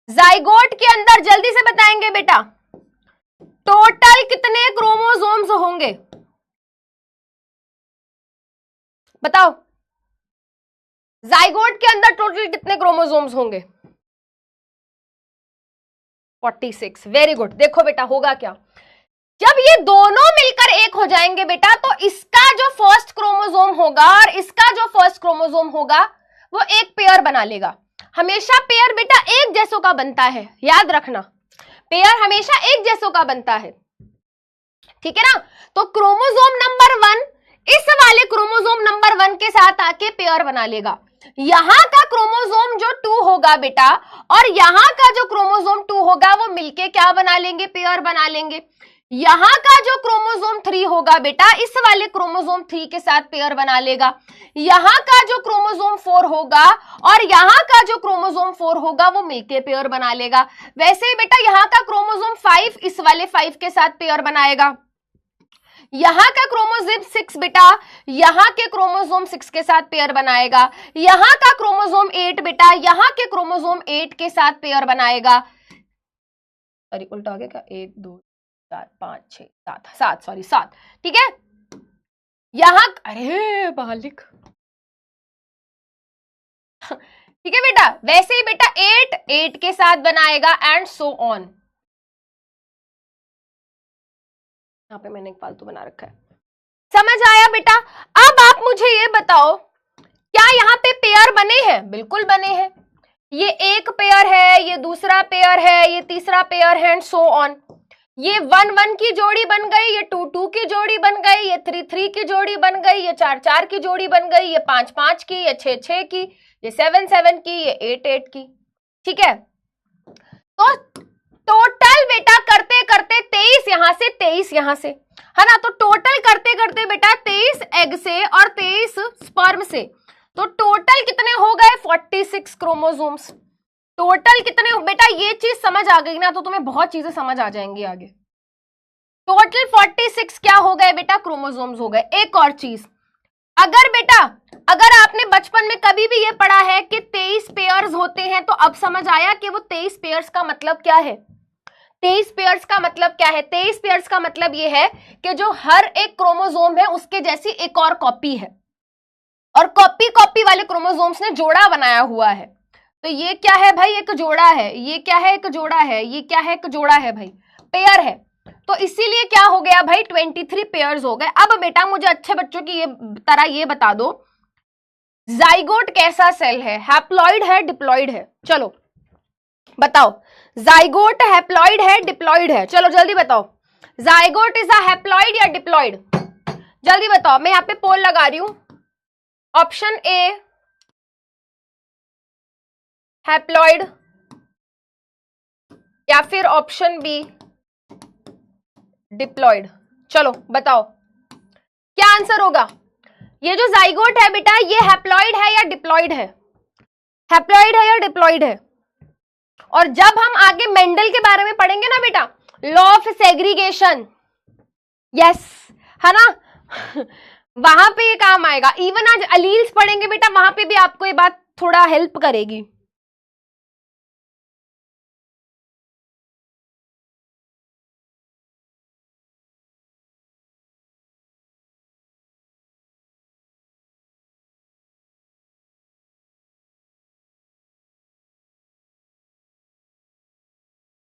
जाइगोट के अंदर जल्दी से बताएंगे बेटा, टोटल कितने क्रोमोसोम्स होंगे? बताओ, जाइगोट के अंदर टोटल कितने क्रोमोसोम्स होंगे? 46। Very good. देखो बेटा होगा क्या, जब ये दोनों मिलकर एक हो जाएंगे बेटा, तो इसका जो फर्स्ट क्रोमोसोम होगा और इसका जो फर्स्ट क्रोमोसोम होगा वो एक पेयर बना लेगा। हमेशा पेयर बेटा एक जैसों का बनता है, याद रखना, पेयर हमेशा एक जैसों का बनता है, ठीक है ना। तो क्रोमोसोम नंबर 1 इस वाले क्रोमोसोम नंबर 1 के साथ आके पेयर बना लेगा। यहां का क्रोमोसोम जो 2 होगा बेटा और यहां का जो क्रोमोसोम 2 होगा वो मिलके क्या बना लेंगे, पेयर बना लेंगे। यहां का जो क्रोमोसोम 3 होगा बेटा इस वाले क्रोमोसोम 3 के साथ पेयर बना लेगा। यहां का जो क्रोमोसोम 4 होगा और यहां का जो क्रोमोसोम 4 होगा वो मिलके पेयर बना लेगा। वैसे ही बेटा यहां का क्रोमोसोम 5 इस वाले 5 के साथ पेयर बनाएगा। यहां का क्रोमोसोम 6 बेटा यहां के क्रोमोसोम 6 के साथ पेयर बनाएगा। यहां का क्रोमोसोम 8 बेटा यहां के क्रोमोसोम 8 के साथ पेयर बनाएगा। सॉरी उल्टा हो गया क्या, 1 2 4 5 6 7 सॉरी 7, ठीक है। यहां अरे बालिक ठीक है बेटा, वैसे ही बेटा 8 के साथ बनाएगा एंड सो ऑन। यहाँ पे मैंने एक फालतू बना रखा है, समझ आया बेटा। अब आप मुझे ये बताओ क्या यहाँ पे पेयर बने हैं? बिल्कुल बने हैं। ये एक पेयर है, ये दूसरा पेयर है, ये तीसरा पेयर है एंड सो ऑन। ये 1-1 की जोड़ी बन गई, ये 2-2 की जोड़ी बन गई, ये 3-3 की जोड़ी बन गई, ये 4-4 की जोड़ी बन गई, ये 5-5 की, ये 6-6 की, ये 7-7 की, ये 8-8 की, ठीक है। तो टोटल बेटा करते करते 23 यहां से 23 यहां से, है ना। तो टोटल करते करते बेटा 23 एग से और 23 स्पर्म से, तो टोटल कितने हो गए 46 क्रोमोसोम्स। टोटल कितने बेटा, ये चीज समझ आ गई ना तो तुम्हें बहुत चीजें समझ आ जाएंगी आगे। टोटल 46 क्या हो गए बेटा, क्रोमोसोम्स हो गए। एक और चीज, अगर आपने बचपन में कभी भी ये पढ़ा है कि 23 पेयर्स होते हैं, तो अब समझ आया कि वो 23 पेयर्स का मतलब क्या है। 23 पेयर्स का मतलब क्या है? 23 पेयर्स का मतलब ये है कि जो हर एक क्रोमोसोम है उसके जैसी एक और कॉपी है, और कॉपी वाले क्रोमोसोम्स ने जोड़ा बनाया हुआ है। तो ये क्या है भाई, एक जोड़ा है। ये क्या है, एक जोड़ा है। ये क्या है, एक जोड़ा है भाई, पेयर है। तो इसीलिए क्या हो गया भाई, 23 पेयर्स हो गए। अब बेटा मुझे अच्छे बच्चों की ये बता दो, जाइगोट कैसा सेल है, हैप्लॉइड है डिप्लॉइड है? चलो बताओ, जाइगोट हैप्लॉइड है डिप्लॉइड है? चलो जल्दी बताओ, जाइगोट इज अ हैप्लॉइड या डिप्लॉइड? जल्दी बताओ, मैं यहाँ पे पोल लगा रही हूं। ऑप्शन ए हैप्लॉइड या फिर ऑप्शन बी डिप्लॉइड? चलो बताओ क्या आंसर होगा। ये जो जाइगोट है बेटा ये हैप्लॉइड है या डिप्लॉइड है? हैप्लॉइड है या डिप्लॉइड है? और जब हम आगे मेंडल के बारे में पढ़ेंगे ना बेटा, लॉ ऑफ सेग्रीगेशन, यस, है ना वहां पे ये काम आएगा। इवन आज अलील्स पढ़ेंगे बेटा, वहां पे भी आपको ये बात थोड़ा हेल्प करेगी।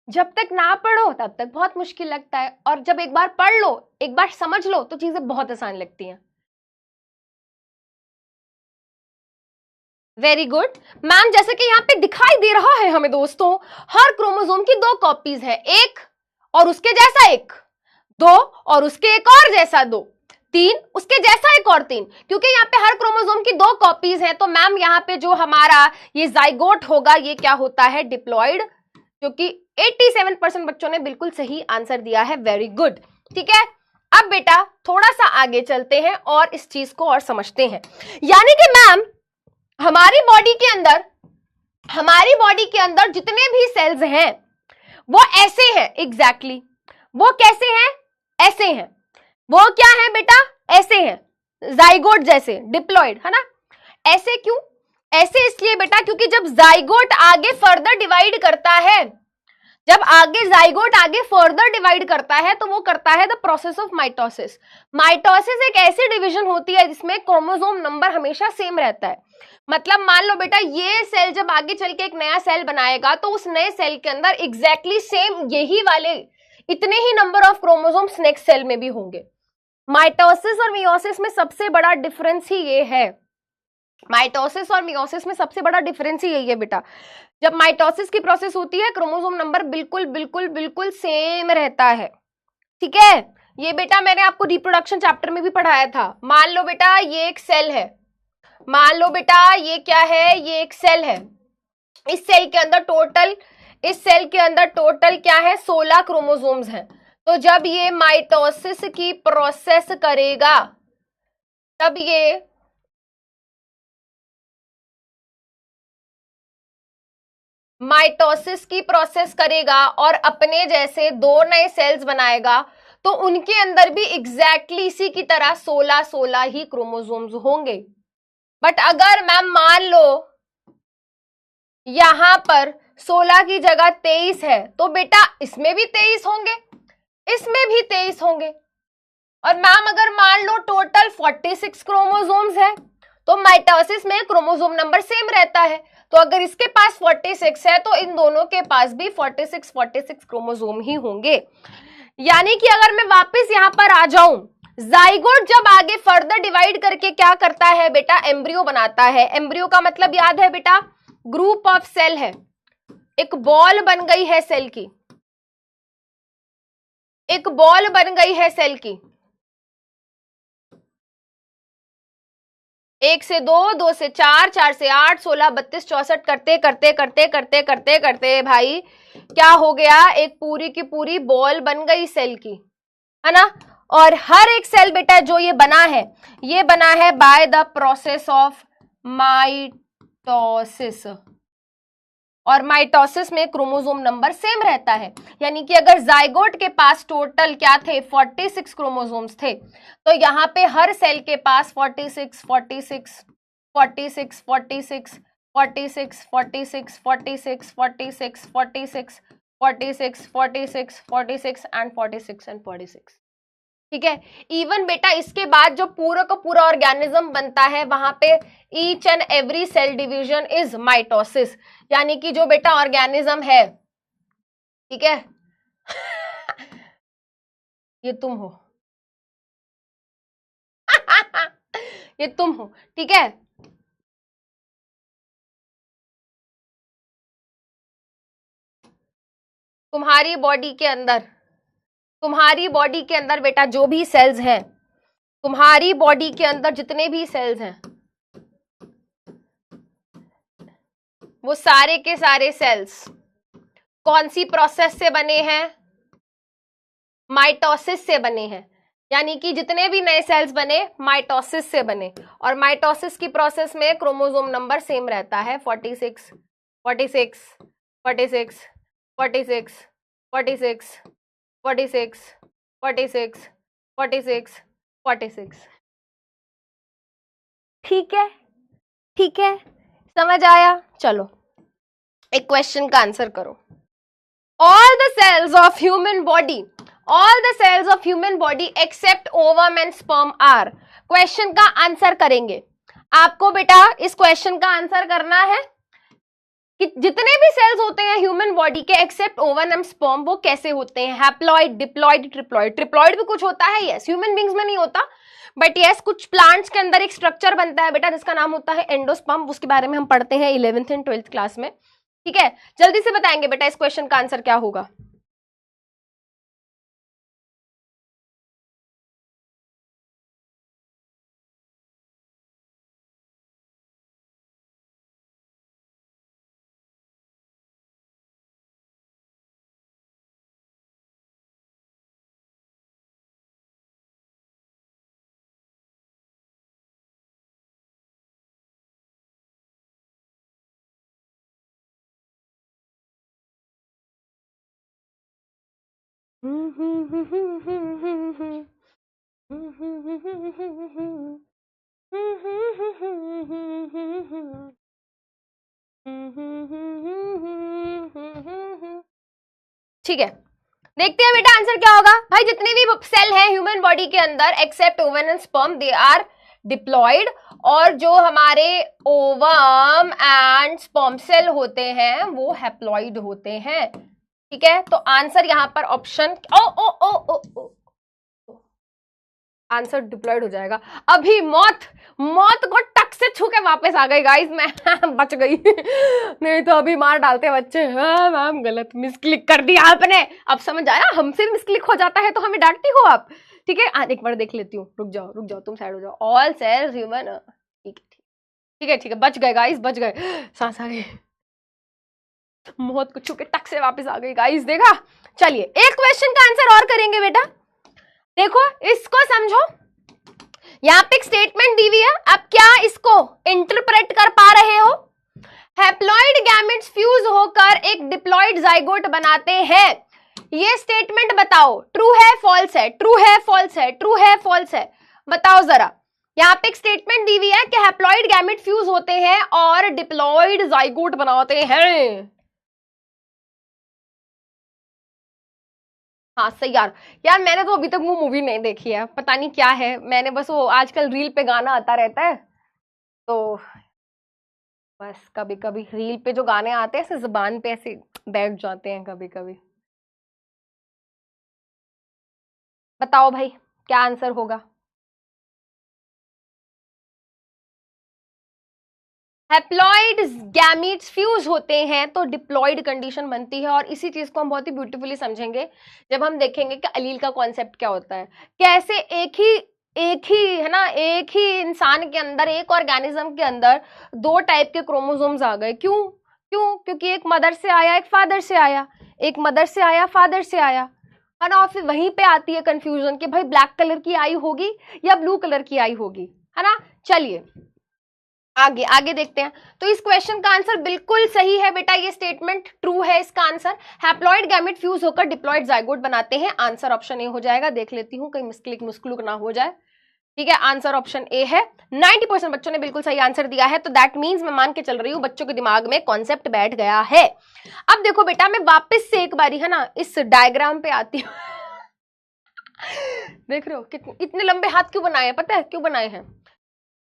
जब तक ना पढ़ो तब तक बहुत मुश्किल लगता है, और जब एक बार पढ़ लो, एक बार समझ लो, तो चीजें बहुत आसान लगती हैं। वेरी गुड मैम, जैसे कि यहाँ पे दिखाई दे रहा है हमें दोस्तों, हर क्रोमोसोम की 2 कॉपीज है, एक और उसके जैसा एक, 2 और उसके एक और जैसा 2, 3 उसके जैसा एक और 3, क्योंकि यहाँ पे हर क्रोमोसोम की 2 कॉपीज है। तो मैम यहाँ पे जो हमारा ये जाइगोट होगा ये क्या होता है, डिप्लॉइड, जो कि 87% बच्चों ने बिल्कुल सही आंसर दिया है। वेरी गुड, ठीक है। अब बेटा थोड़ा सा आगे चलते हैं और इस चीज को और समझते हैं। यानी कि मैम हमारी बॉडी के अंदर जितने भी सेल्स हैं वो ऐसे हैं, एग्जैक्टली वो कैसे हैं, ऐसे हैं। वो क्या है बेटा, ऐसे हैं, जाइगोट जैसे, डिप्लॉइड, है ना। ऐसे क्यों, ऐसे इसलिए बेटा क्योंकि जब जाइगोट आगे फर्दर डिवाइड करता है, जब जाइगोट आगे फर्दर डिवाइड करता है तो वो करता है the process of mitosis. Mitosis एक ऐसी डिवीजन होती है जिसमें क्रोमोसोम नंबर हमेशा सेम रहता है। मतलब मान लो बेटा ये सेल जब आगे चल के एक नया सेल बनाएगा तो उस नए सेल के अंदर एग्जैक्टली सेम यही वाले इतने ही number of chromosomes next cell में भी होंगे। माइटोसिस और मियोसिस में सबसे बड़ा डिफरेंस ही ये है, माइटोसिस और मियोसिस में सबसे बड़ा डिफरेंस ही यही है बेटा। जब माइटोसिस की प्रोसेस होती है क्रोमोसोम नंबर बिल्कुल बिल्कुल बिल्कुल सेम रहता है, ठीक है। ये बेटा मैंने आपको रिप्रोडक्शन चैप्टर में भी पढ़ाया था। मान लो बेटा ये एक सेल है, मान लो बेटा ये क्या है, ये एक सेल है। इस सेल के अंदर टोटल क्या है, 16 क्रोमोसोम्स हैं। तो जब ये माइटोसिस की प्रोसेस करेगा, तब ये माइटोसिस की प्रोसेस करेगा और अपने जैसे 2 नए सेल्स बनाएगा, तो उनके अंदर भी एग्जैक्टली इसी की तरह 16 ही क्रोमोसोम्स होंगे। बट अगर मैम मान लो यहां पर 16 की जगह 23 है, तो बेटा इसमें भी 23 होंगे, इसमें भी 23 होंगे। और मैम अगर मान लो टोटल 46 क्रोमोसोम्स है, तो माइटोसिस में क्रोमोसोम नंबर सेम रहता है। तो अगर इसके पास 46 है, तो इन दोनों के पास भी 46 क्रोमोसोम ही होंगे। यानी कि अगर मैं वापस यहां पर आ जाऊं, जाइगोट जब आगे फर्दर डिवाइड करके क्या करता है बेटा, एम्ब्रियो बनाता है। एम्ब्रियो का मतलब याद है बेटा, ग्रुप ऑफ सेल है। एक बॉल बन गई है सेल की, एक बॉल बन गई है सेल की। 1 से 2, 2 से 4, 4 से 8, 16, 32, 64 करते करते करते करते करते करते भाई क्या हो गया, एक पूरी की पूरी बॉल बन गई सेल की, है ना। और हर एक सेल बेटा जो ये बना है, ये बना है by the process of mitosis. और माइटोसिस में क्रोमोसोम नंबर सेम रहता है। यानी कि अगर जाइगोट के पास टोटल क्या थे, 46 क्रोमोसोम्स थे, तो यहाँ पे हर सेल के पास 46 46 46 46 46 46 46 46 46 46 46 46 एंड 46 एंड 46, ठीक है। इवन बेटा इसके बाद जो पूरा का पूरा ऑर्गेनिज्म बनता है, वहां पे each and every cell division is mitosis. यानी कि जो बेटा ऑर्गेनिज्म है, ठीक है ये तुम हो ये तुम हो, ठीक है। तुम्हारी बॉडी के अंदर बेटा जो भी सेल्स हैं, तुम्हारी बॉडी के अंदर जितने भी सेल्स हैं, वो सारे के सारे सेल्स कौन सी प्रोसेस से बने हैं, माइटोसिस से बने हैं। यानी कि जितने भी नए सेल्स बने माइटोसिस से बने। और माइटोसिस की प्रोसेस में क्रोमोसोम नंबर सेम रहता है, 46 46 46 46 46 46 46 46 46, ठीक है, ठीक है, समझ आया। चलो एक क्वेश्चन का आंसर करो। All the cells of human body except ovum and sperm are, question का आंसर करेंगे। आपको बेटा इस क्वेश्चन का आंसर करना है कि जितने भी सेल्स होते हैं ह्यूमन बॉडी के एक्सेप्ट ओवम एंड स्पर्म, वो कैसे होते हैं, हैप्लॉइड, डिप्लॉइड, ट्रिप्लॉइड। ट्रिप्लॉइड भी कुछ होता है, यस, ह्यूमन बींग्स में नहीं होता, बट यस कुछ प्लांट्स के अंदर एक स्ट्रक्चर बनता है बेटा जिसका नाम होता है एंडोस्पर्म। उसके बारे में हम पढ़ते हैं 11th एंड 12th क्लास में, ठीक है। जल्दी से बताएंगे बेटा इस क्वेश्चन का आंसर क्या होगा। ठीक है, देखते हैं बेटा आंसर क्या होगा। भाई जितने भी सेल हैं ह्यूमन बॉडी के अंदर except ovum and sperm, they are diploid. और जो हमारे ओवम एंड स्पर्म सेल होते हैं वो हैप्लॉइड होते हैं। ठीक है, तो आंसर यहां पर ऑप्शन ओ ओ ओ ओ ओ आंसर डिप्लॉयड हो जाएगा। अभी मौत मौत को टक से छू के वापस आ गई गाइस, मैं बच गई नहीं तो अभी मार डालते बच्चे। हाँ मैम गलत मिसक्लिक कर दिया आपने। अब समझ आया, हमसे मिसक्लिक हो जाता है तो हमें डांटती हो आप। ठीक है, एक बार देख लेती हूँ, रुक जाओ तुम साइड हो जाओ। ऑल सेल्स ह्यूमन, ठीक है ठीक है ठीक है, बच गए गाइस, बच गए। सांस आ गई, मौत को छू के टक से वापस आ गई गाइस, देखा। चलिए एक क्वेश्चन का आंसर और करेंगे बेटा, देखो इसको समझो। यहां पे एक स्टेटमेंट दी हुई है, आप क्या इसको इंटरप्रेट कर पा रहे हो? हैप्लॉइड गैमेट्स फ्यूज होकर एक डिप्लॉइड जाइगोट बनाते हैं, ये स्टेटमेंट बताओ ट्रू है फॉल्स है, ट्रू है फॉल्स है, ट्रू है फॉल्स है, बताओ जरा। यहां पे एक स्टेटमेंट दी हुई है कि हैप्लॉइड गैमेट फ्यूज होते हैं और डिप्लॉइड जाइगोट बनाते हैं। हाँ सही यार, यार मैंने तो अभी तक वो मूवी नहीं देखी है, पता नहीं क्या है। मैंने बस वो आजकल रील पे गाना आता रहता है, तो बस कभी कभी रील पे जो गाने आते हैं ऐसे जुबान पे ऐसे बैठ जाते हैं कभी कभी। बताओ भाई क्या आंसर होगा? हैप्लॉइड गैमीट्स फ्यूज होते हैं तो डिप्लॉइड कंडीशन बनती है, और इसी चीज को हम बहुत ही ब्यूटीफुली समझेंगे जब हम देखेंगे कि अलील का कॉन्सेप्ट क्या होता है। कैसे एक ही है ना, एक ही इंसान के अंदर, एक ऑर्गेनिज्म के अंदर दो टाइप के क्रोमोसोम्स आ गए। क्यों क्यों? क्योंकि एक मदर से आया एक फादर से आया, एक मदर से आया फादर से आया, है ना। और फिर वहीं पे आती है कंफ्यूजन कि भाई ब्लैक कलर की आई होगी या ब्लू कलर की आई होगी, है ना। चलिए आगे आगे देखते हैं। तो इस क्वेश्चन का आंसर बिल्कुल सही है बेटा, ये स्टेटमेंट ट्रू है इसका आंसर। हैप्लॉइड गैमेट फ्यूज होकर डिप्लॉइड जाइगोट बनाते हैं, आंसर ऑप्शन ए हो जाएगा। देख लेती हूँ कहीं मिसक्लिक मुस्क्लुक ना हो जाए। ठीक है, आंसर ऑप्शन ए है। 90% बच्चों ने बिल्कुल सही आंसर दिया है, तो दैट मीन्स मैं मान के चल रही हूँ बच्चों के दिमाग में कॉन्सेप्ट बैठ गया है। अब देखो बेटा, मैं वापस से एक बारी है ना इस डायग्राम पे आती हूँ। देख रहे हो कितने इतने लंबे हाथ क्यों बनाए हैं? पता है क्यों बनाए हैं,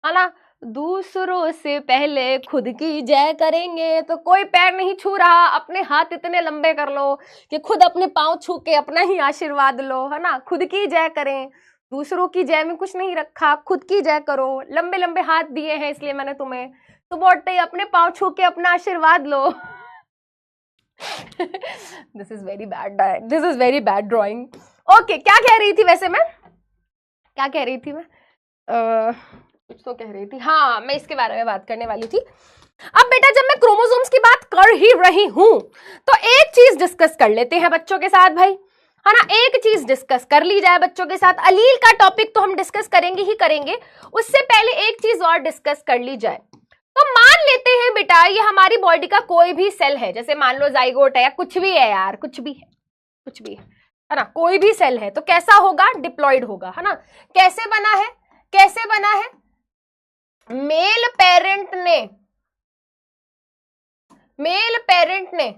है ना। दूसरों से पहले खुद की जय करेंगे, तो कोई पैर नहीं छू रहा, अपने हाथ इतने लंबे कर लो कि खुद अपने पांव छू के अपना ही आशीर्वाद लो, है ना। खुद की जय करें, दूसरों की जय में कुछ नहीं रखा, खुद की जय करो। लंबे लंबे हाथ दिए हैं इसलिए मैंने तुम्हें, तो बोलते ही अपने पांव छू के अपना आशीर्वाद लो। This is very bad, this is very bad drawing. Okay, क्या कह रही थी वैसे मैं, क्या कह रही थी मैं? कुछ तो कह रही थी, हाँ मैं इसके बारे में बात करने वाली थी। अब बेटा जब मैं क्रोमोसोम्स की बात कर ही रही हूं, तो एक चीज डिस्कस कर लेते हैं बच्चों के साथ भाई, है ना। एक चीज डिस्कस कर ली जाए बच्चों के साथ। अलील का टॉपिक तो हम डिस्कस करेंगे ही करेंगे, उससे पहले एक चीज और डिस्कस कर ली जाए। तो मान लेते हैं बेटा ये हमारी बॉडी का कोई भी सेल है, जैसे मान लो जाइगोट है या कुछ भी है यार, कुछ भी है, कुछ भी है ना, कोई भी सेल है, तो कैसा होगा? डिप्लॉइड होगा, है ना। कैसे बना है, कैसे बना है? मेल पेरेंट ने, मेल पेरेंट ने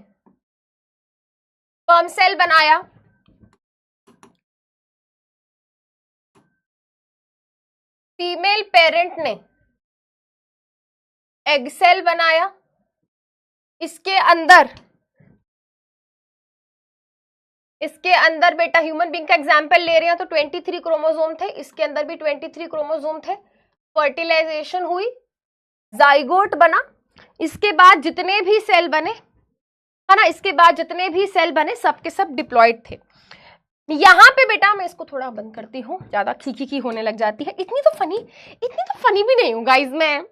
स्पर्म सेल बनाया, फीमेल पेरेंट ने एग सेल बनाया। इसके अंदर बेटा ह्यूमन बीइंग का एग्जांपल ले रहे हैं तो 23 क्रोमोसोम थे, इसके अंदर भी 23 क्रोमोसोम थे। फर्टिलाइजेशन हुई, जाइगोट बना, इसके बाद जितने भी सेल बने, है ना, इसके बाद जितने भी सेल बने सबके सब डिप्लॉइड थे। यहां पे बेटा मैं इसको थोड़ा बंद करती हूँ, ज्यादा खी होने लग जाती है। इतनी तो फनी भी नहीं हूँ गाइज मैं।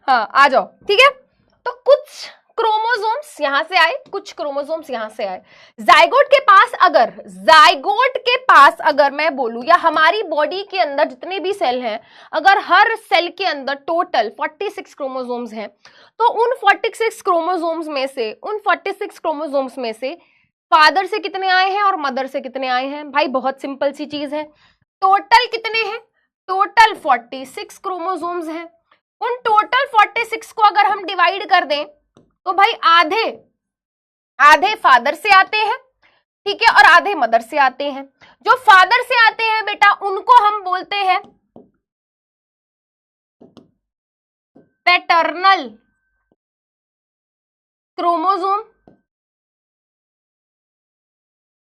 हाँ आ जाओ, ठीक है। तो कुछ क्रोमोसोम्स यहां से आए, कुछ क्रोमोसोम्स यहां से आए। जाइगोट के पास अगर मैं बोलूं, या हमारी बॉडी के अंदर जितने भी सेल हैं, अगर हर सेल के अंदर टोटल 46 क्रोमोसोम्स हैं, तो उन 46 क्रोमोसोम्स में से फादर से कितने आए हैं और मदर से कितने आए हैं? भाई बहुत सिंपल सी चीज है, टोटल कितने हैं? टोटल 46 क्रोमोसोम्स हैं। उन टोटल 46 को अगर हम डिवाइड कर दें, तो भाई आधे आधे फादर से आते हैं, ठीक है, और आधे मदर से आते हैं। जो फादर से आते हैं बेटा उनको हम बोलते हैं पैटर्नल क्रोमोसोम,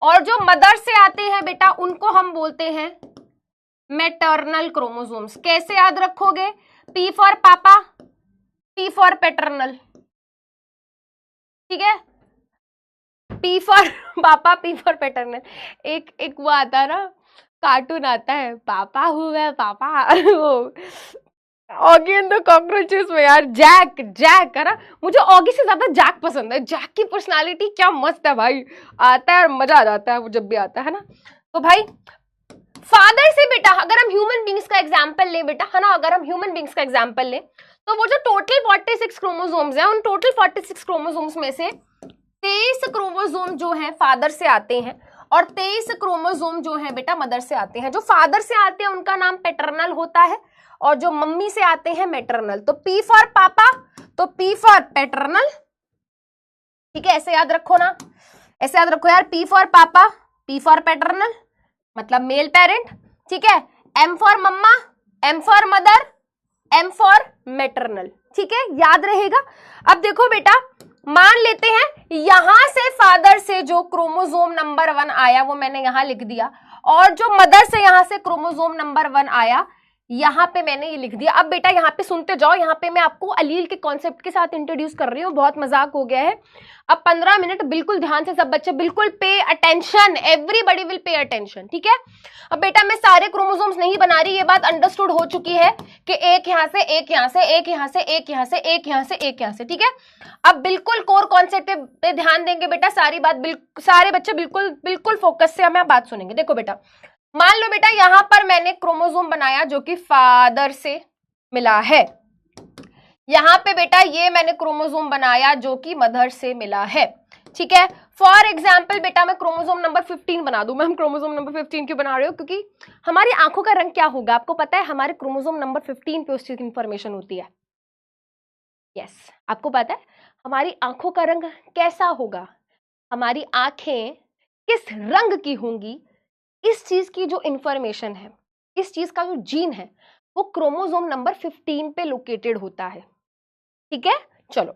और जो मदर से आते हैं बेटा उनको हम बोलते हैं मैटरनल क्रोमोसोम्स। कैसे याद रखोगे? P फॉर पापा, P फॉर पैटर्नल, ठीक है, P फॉर पापा, P फॉर पैटर्नल। एक वो आता है ना, कार्टून आता है, पापा हुआ पापा, वो ऑगी एंड द कॉकरोचेस में यार, जैक है ना, मुझे ऑगी से ज्यादा जैक पसंद है। जैक की पर्सनालिटी क्या मस्त है भाई, आता है और मजा आ जाता है वो जब भी आता है ना। तो भाई फादर से बेटा अगर हम ह्यूमन बींग्स का एग्जाम्पल लें बेटा, है ना, अगर हम ह्यूमन बींग्स का एग्जाम्पल लें तो वो जो टोटल 46 क्रोमोसोम्स हैं, उन टोटल 46 क्रोमोसोम्स में से 23 क्रोमोसोम जो है फादर से आते हैं और 23 क्रोमोसोम जो है बेटा मदर से आते हैं। जो फादर से आते हैं उनका नाम पैटर्नल होता है और जो मम्मी से आते हैं मैटरनल। तो P फॉर पापा, तो P फॉर पैटर्नल, ठीक है, ऐसे याद रखो ना, ऐसे याद रखो यार, P फॉर पापा, P फॉर पैटर्नल मतलब मेल पेरेंट, ठीक है, M फॉर मम्मा, M for mother, M for maternal, ठीक है, याद रहेगा। अब देखो बेटा, मान लेते हैं यहां से फादर से जो क्रोमोसोम नंबर 1 आया वो मैंने यहां लिख दिया, और जो मदर से यहां से क्रोमोसोम नंबर 1 आया यहां पे मैंने ये लिख दिया। अब बेटा यहाँ पे सुनते जाओ, यहाँ पे मैं आपको अलील के कॉन्सेप्ट के साथ इंट्रोड्यूस कर रही हूँ, बहुत मजाक हो गया है। अब 15 मिनट बिल्कुल ध्यान से सब बच्चे बिल्कुल pay attention, everybody will pay attention, ठीक है। अब बेटा मैं सारे क्रोमोसोम्स नहीं बना रही, ये बात अंडरस्टूड हो चुकी है कि एक यहाँ से, एक यहाँ से, एक यहाँ से, एक यहाँ से, एक यहाँ से, एक यहाँ से, ठीक है। अब बिल्कुल कोर कॉन्सेप्ट पे ध्यान देंगे बेटा, सारी बात सारे बच्चे बिल्कुल बिल्कुल फोकस से हमें बात सुनेंगे। देखो बेटा, मान लो बेटा यहां पर मैंने क्रोमोसोम बनाया जो कि फादर से मिला है, यहां पे बेटा ये मैंने क्रोमोसोम बनाया जो कि मदर से मिला है, ठीक है। फॉर एग्जाम्पल बेटा मैं क्रोमोसोम नंबर 15 बना दूं। मैम क्रोमोसोम नंबर 15 क्यों बना रहे हो? क्योंकि हमारी आंखों का रंग क्या होगा आपको पता है? हमारे क्रोमोसोम नंबर 15 पे उस चीज की इंफॉर्मेशन होती है। यस, आपको पता है हमारी आंखों का रंग कैसा होगा, हमारी आंखें किस रंग की होंगी, इस चीज की जो इंफॉर्मेशन है, इस चीज का जो जीन है वो क्रोमोसोम नंबर 15 पे लोकेटेड होता है, ठीक है। चलो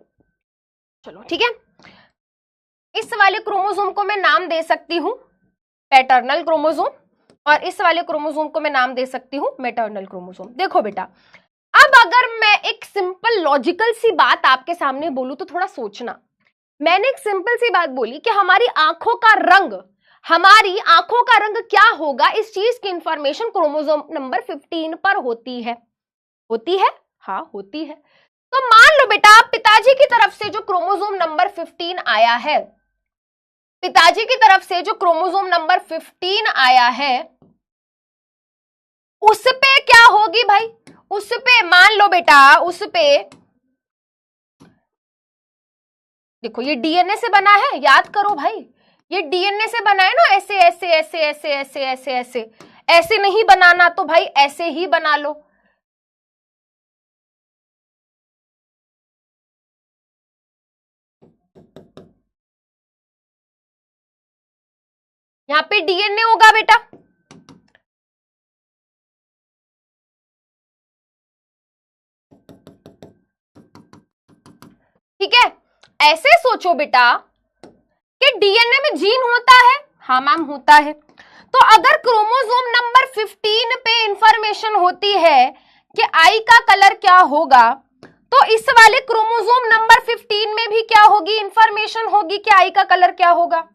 चलो ठीक है, इस वाले क्रोमोसोम को मैं नाम दे सकती हूं पैटर्नल क्रोमोसोम और इस वाले क्रोमोसोम को मैं नाम दे सकती हूं मैटरनल क्रोमोसोम। देखो बेटा, अब अगर मैं एक सिंपल लॉजिकल सी बात आपके सामने बोलूं तो थोड़ा सोचना। मैंने एक सिंपल सी बात बोली कि हमारी आंखों का रंग, हमारी आंखों का रंग क्या होगा, इस चीज की इंफॉर्मेशन क्रोमोसोम नंबर 15 पर होती है। होती है? हाँ होती है। तो मान लो बेटा पिताजी की तरफ से जो क्रोमोसोम नंबर 15 आया है, पिताजी की तरफ से जो क्रोमोसोम नंबर 15 आया है उस पे क्या होगी भाई? उस पे मान लो बेटा, उस पे देखो ये डीएनए से बना है, याद करो भाई, ये डीएनए से बना है ना, ऐसे ऐसे ऐसे ऐसे ऐसे ऐसे ऐसे ऐसे नहीं बनाना तो भाई ऐसे ही बना लो। यहां पे डीएनए होगा बेटा, ठीक है। ऐसे सोचो बेटा कि डीएनए में जीन होता है, हाँ मैम होता है। तो अगर क्रोमोसोम नंबर 15 पे इंफॉर्मेशन होती है कि आई का कलर क्या होगा, तो इस वाले क्रोमोसोम नंबर 15 में भी क्या होगी, इंफॉर्मेशन होगी कि आई का कलर क्या होगा।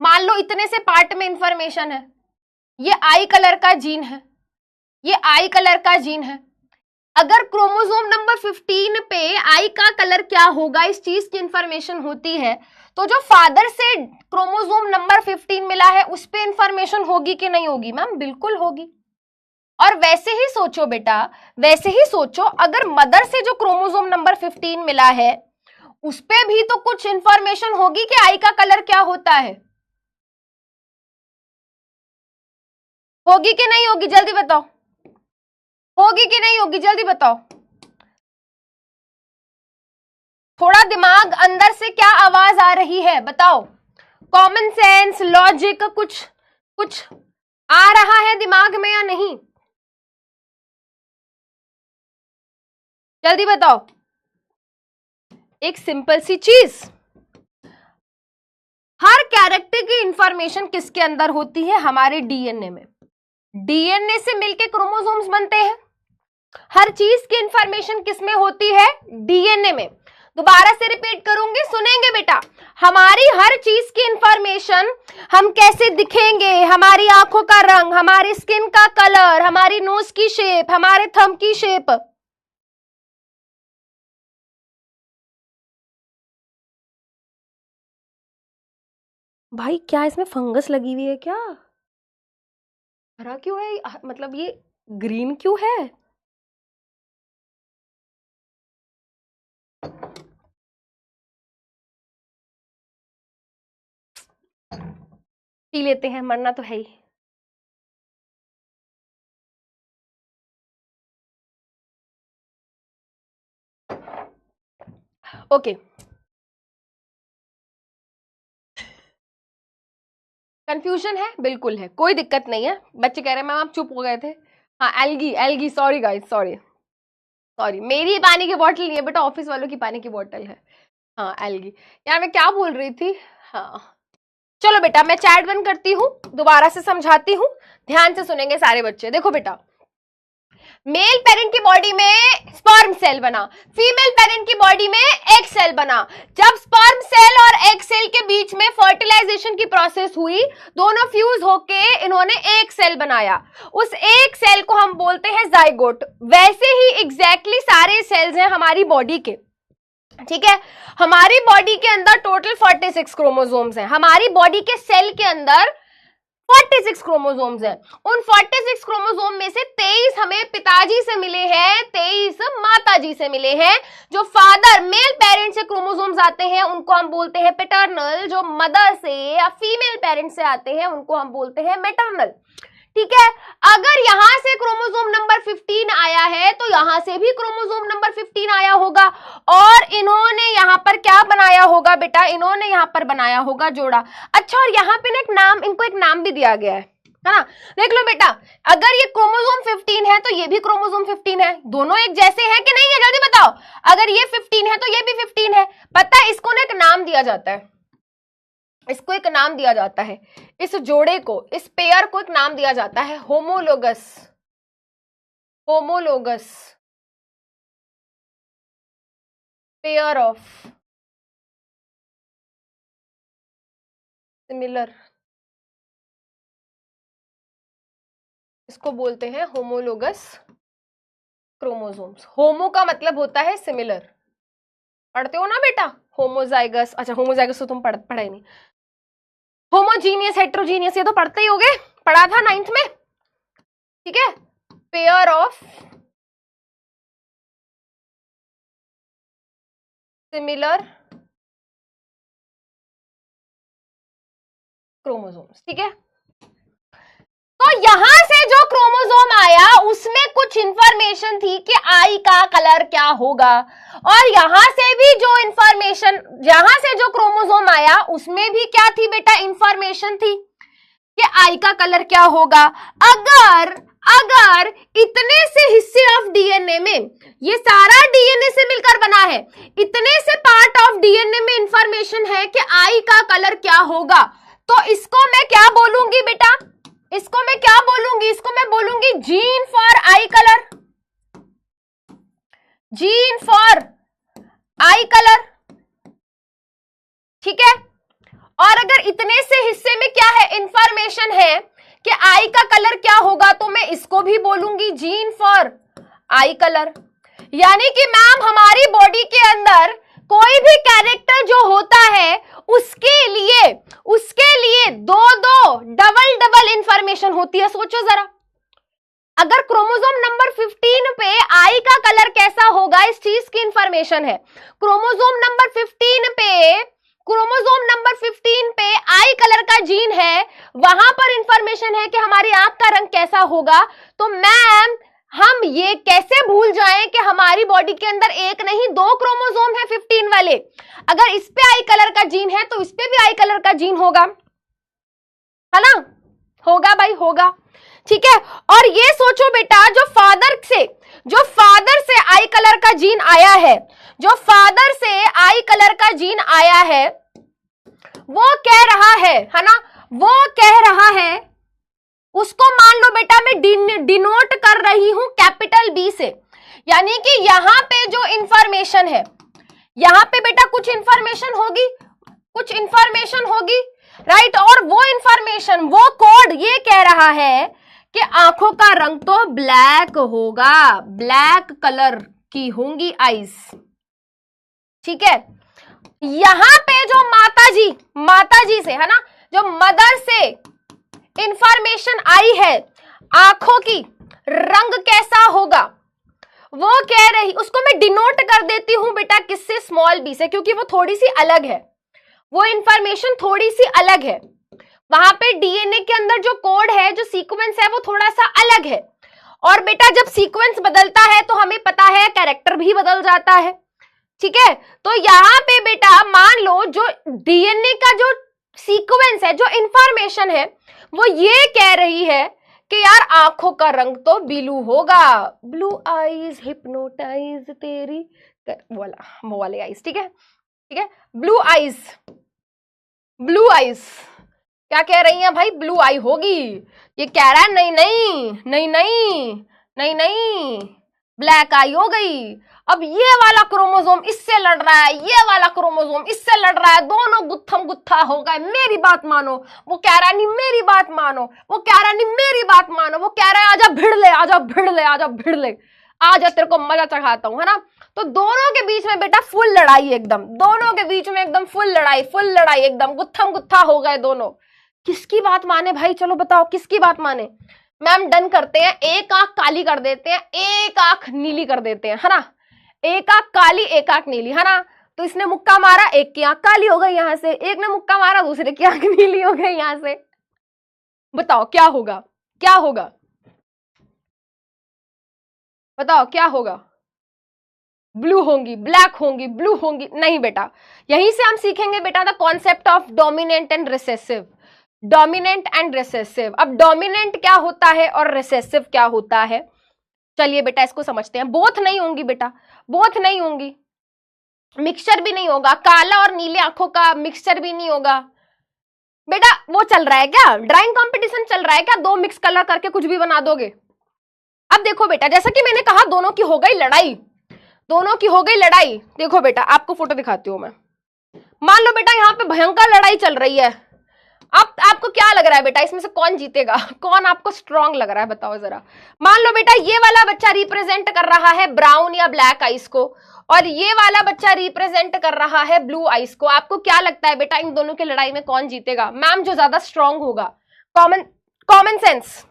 मान लो इतने से पार्ट में इंफॉर्मेशन है, ये आई कलर का जीन है, ये आई कलर का जीन है। अगर क्रोमोसोम नंबर 15 पे आई का कलर क्या होगा इस चीज की इंफॉर्मेशन होती है, तो जो फादर से क्रोमोसोम नंबर 15 मिला है उस पे इंफॉर्मेशन होगी कि नहीं होगी? मैम बिल्कुल होगी। और वैसे ही सोचो बेटा, वैसे ही सोचो अगर मदर से जो क्रोमोसोम नंबर 15 मिला है उस पे भी तो कुछ इंफॉर्मेशन होगी कि आई का कलर क्या होता है। होगी कि नहीं होगी? जल्दी बताओ, होगी कि नहीं होगी? जल्दी बताओ। थोड़ा दिमाग अंदर से क्या आवाज आ रही है बताओ? कॉमन सेंस, लॉजिक, कुछ कुछ आ रहा है दिमाग में या नहीं? जल्दी बताओ। एक सिंपल सी चीज, हर कैरेक्टर की इंफॉर्मेशन किसके अंदर होती है? हमारे डीएनए में। डीएनए से मिलके क्रोमोसोम्स बनते हैं। हर चीज की इंफॉर्मेशन किसमें होती है? डीएनए में। दोबारा से रिपीट करूंगी, सुनेंगे बेटा। हमारी हर चीज की इंफॉर्मेशन, हम कैसे दिखेंगे, हमारी आंखों का रंग, हमारी स्किन का कलर, हमारी नोज की शेप, हमारे थंब की शेप, भाई क्या इसमें फंगस लगी हुई है क्या? हरा क्यों है? मतलब ये ग्रीन क्यों है? पी लेते हैं, मरना तो है ही। ओके, कंफ्यूजन है? बिल्कुल है, कोई दिक्कत नहीं है। बच्चे कह रहे हैं मैम आप चुप हो गए थे। हाँ, algae, algae, sorry guys, sorry sorry, मेरी पानी की बोतल नहीं है बेटा, ऑफिस वालों की पानी की बोतल है। हाँ, एल्गी। यार मैं क्या बोल रही थी? हाँ, चलो बेटा मैं चैट बंद करती हूँ, दोबारा से समझाती हूँ, ध्यान से सुनेंगे सारे बच्चे। देखो बेटा, मेल पेरेंट की बॉडी में स्पर्म सेल बना, फीमेल पेरेंट की बॉडी में एग सेल बना। जब स्पर्म सेल और एग सेल के बीच में फर्टिलाइजेशन की प्रोसेस हुई, दोनों फ्यूज होके इन्होंने एक सेल बनाया। उस एक सेल को हम बोलते हैं जाइगोट। वैसे ही एग्जैक्टली सारे सेल्स हैं हमारी बॉडी के, ठीक है। हमारी बॉडी के अंदर टोटल 46 क्रोमोसोम्स हैं। हमारी बॉडी के सेल के अंदर 46 क्रोमोसोम्स हैं। उन 46 क्रोमोसोम में से 23 हमें पिताजी से मिले हैं, 23 माताजी से मिले हैं। जो फादर मेल पेरेंट से क्रोमोसोम्स आते हैं उनको हम बोलते हैं पैटर्नल, जो मदर से या फीमेल पेरेंट से आते हैं उनको हम बोलते हैं मैटरनल, ठीक है। अगर यहां से क्रोमोसोम नंबर 15 आया है तो यहां से भी क्रोमोसोम नंबर 15 आया होगा, और इन्होंने यहां पर क्या बनाया होगा बेटा? इन्होंने यहां पर बनाया होगा जोड़ा। अच्छा, और यहां पे ना एक नाम, इनको एक नाम भी दिया गया है ना? देख लो बेटा, अगर ये क्रोमोसोम 15 है तो ये भी क्रोमोसोम 15 है। दोनों एक जैसे हैं कि नहीं है? जल्दी बताओ। अगर ये 15 है तो ये भी 15 है। पता है, इसको ना एक नाम दिया जाता है, इसको एक नाम दिया जाता है, इस जोड़े को, इस पेयर को एक नाम दिया जाता है homologous. Homologous pair of similar, इसको बोलते हैं होमोलोगस क्रोमोसोम्स। होमो का मतलब होता है सिमिलर, पढ़ते हो ना बेटा? होमोजाइगस, अच्छा होमोजाइगस तो तुम पढ़ा ही नहीं। होमोजीनियस, हेट्रोजीनियस ये तो पढ़ते ही होगे, पढ़ा था 9th में, ठीक है। पेयर ऑफ सिमिलर क्रोमोसोम्स, ठीक है। तो यहां से जो क्रोमोसोम आया उसमें कुछ इंफॉर्मेशन थी कि आई का कलर क्या होगा, और यहां से भी जो इंफॉर्मेशन, यहां से जो क्रोमोसोम आया उसमें भी क्या थी बेटा? इंफॉर्मेशन थी कि आई का कलर क्या होगा। अगर अगर इतने से हिस्से ऑफ डीएनए में, ये सारा डीएनए से मिलकर बना है, इतने से पार्ट ऑफ डीएनए में इंफॉर्मेशन है कि आई का कलर क्या होगा, तो इसको मैं क्या बोलूंगी बेटा? इसको मैं क्या बोलूंगी? इसको मैं बोलूंगी gene for I colour, gene for I colour, ठीक है। और अगर इतने से हिस्से में क्या है? इंफॉर्मेशन है कि आई का कलर क्या होगा, तो मैं इसको भी बोलूंगी जीन फॉर आई कलर। यानी कि मैम हमारी बॉडी के अंदर कोई भी कैरेक्टर जो होता है उसके लिए दो डबल इंफॉर्मेशन होती है। सोचो जरा, अगर क्रोमोसोम नंबर 15 पे आई का कलर कैसा होगा इस चीज की इंफॉर्मेशन है, क्रोमोसोम नंबर 15 पे आई कलर का जीन है, वहां पर इंफॉर्मेशन है कि हमारी आंख का रंग कैसा होगा, तो मैम हम ये कैसे भूल जाएं कि हमारी बॉडी के अंदर एक नहीं 2 क्रोमोसोम है 15 वाले। अगर इस पे आई कलर का जीन है तो इस पे भी आई कलर का जीन होगा, है ना? होगा भाई, होगा, ठीक है। और ये सोचो बेटा, जो फादर से आई कलर का जीन आया है, जो फादर से आई कलर का जीन आया है वो कह रहा है ना, वो कह रहा है, उसको मान लो बेटा मैं डिनोट कर रही हूं कैपिटल बी से, यानी कि यहां पे जो इंफॉर्मेशन है, यहां पे बेटा कुछ इंफॉर्मेशन होगी, कुछ इंफॉर्मेशन होगी, राइट। और वो इंफॉर्मेशन, वो कोड ये कह रहा है कि आंखों का रंग तो ब्लैक होगा, ब्लैक कलर की होंगी आईज, ठीक है। यहां पे जो माताजी से है ना, जो मदर से इंफॉर्मेशन आई है आंखों की रंग कैसा होगा, वो कह रही, उसको मैं डिनोट कर देती हूं बेटा किससे, स्मॉल बी से, क्योंकि वो थोड़ी सी अलग है, वो इंफॉर्मेशन थोड़ी सी अलग है। वहां पे डीएनए के अंदर जो कोड है, जो सीक्वेंस है, वो थोड़ा सा अलग है। और बेटा जब सीक्वेंस बदलता है तो हमें पता है कैरेक्टर भी बदल जाता है, ठीक है। तो यहां पे बेटा मान लो जो डीएनए का जो सीक्वेंस है, जो इंफॉर्मेशन है, वो ये कह रही है कि यार आंखों का रंग तो ब्लू होगा, ब्लू आईज हिप्नोटाइज तेरी, वो वाले आईज, ठीक है, ठीक है। ब्लू आईज, ब्लू आईज क्या कह रही है भाई, ब्लू आई होगी। ये कह रहा है नहीं नहीं नहीं नहीं नहीं नहीं, ब्लैक आई हो गई। अब ये वाला क्रोमोसोम इससे लड़ रहा है, ये वाला क्रोमोसोम इससे लड़ रहा है, दोनों गुत्थम गुत्था हो गए, मेरी बात मानो। वो कह रहा है नहीं मेरी बात मानो, वो कह रहा है नहीं मेरी बात मानो, वो कह रहा है आजा भिड़ ले, आजा भिड़ ले, आजा भिड़ ले, आजा तेरे को मजा चखाता हूं, है ना। तो दोनों के बीच में बेटा फुल लड़ाई, एकदम दोनों के बीच में एकदम फुल लड़ाई, एकदम गुत्थम गुत्था हो गए दोनों। किसकी बात माने भाई, चलो बताओ किसकी बात माने। मैम डन करते हैं, एक आंख काली कर देते हैं, एक आंख नीली कर देते हैं, है ना। एक आंख काली, एक आंख नीली, है ना। तो इसने मुक्का मारा, एक की आंख काली हो गई यहां से, एक ने मुक्का मारा, दूसरे की आंख नीली हो गई यहां से। बताओ क्या होगा, क्या होगा, बताओ क्या होगा। ब्लू होंगी, ब्लैक होंगी, ब्लू होंगी, नहीं बेटा। यहीं से हम सीखेंगे बेटा the concept of dominant and recessive, dominant and recessive. अब डोमिनेंट क्या होता है और रिसेसिव क्या होता है, चलिए बेटा इसको समझते हैं। बोथ नहीं होंगी बेटा, बोथ नहीं होंगी, मिक्सचर भी नहीं होगा, काला और नीले आंखों का मिक्सचर भी नहीं होगा बेटा। वो चल रहा है क्या, ड्राइंग कंपटीशन चल रहा है क्या, दो मिक्स कलर करके कुछ भी बना दोगे। अब देखो बेटा, जैसा कि मैंने कहा दोनों की हो गई लड़ाई, दोनों की हो गई लड़ाई। देखो बेटा आपको फोटो दिखाती हूं मैं, मान लो बेटा यहाँ पे भयंकर लड़ाई चल रही है। अब आपको क्या लग रहा है बेटा, इसमें से कौन जीतेगा, कौन आपको स्ट्रांग लग रहा है, बताओ जरा। मान लो बेटा ये वाला बच्चा रिप्रेजेंट कर रहा है ब्राउन या ब्लैक आइस को, और ये वाला बच्चा रिप्रेजेंट कर रहा है ब्लू आइस को। आपको क्या लगता है बेटा इन दोनों की लड़ाई में कौन जीतेगा। मैम जो ज्यादा स्ट्रांग होगा, कॉमन सेंस,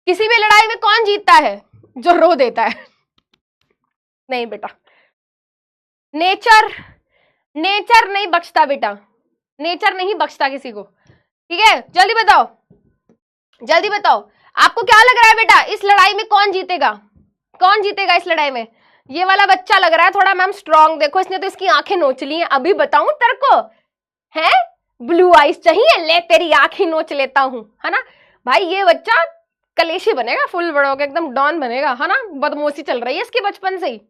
किसी भी लड़ाई में कौन जीतता है, जो रो देता है। नहीं बेटा, नेचर नहीं बख्शता बेटा, नेचर नहीं बख्शता किसी को, ठीक है। जल्दी बताओ, जल्दी बताओ, आपको क्या लग रहा है बेटा इस लड़ाई में कौन जीतेगा, कौन जीतेगा इस लड़ाई में। ये वाला बच्चा लग रहा है थोड़ा मैम स्ट्रांग, देखो इसने तो इसकी आंखें नोच ली हैं। अभी बताऊं तेरे को, है ब्लू आइज चाहिए, ले तेरी आंखें नोच लेता हूं, है ना। भाई ये बच्चा कलेशी बनेगा, फुल बड़ा होकर एकदम डॉन बनेगा, है ना। बदमाशी चल रही है इसकी बचपन से ही,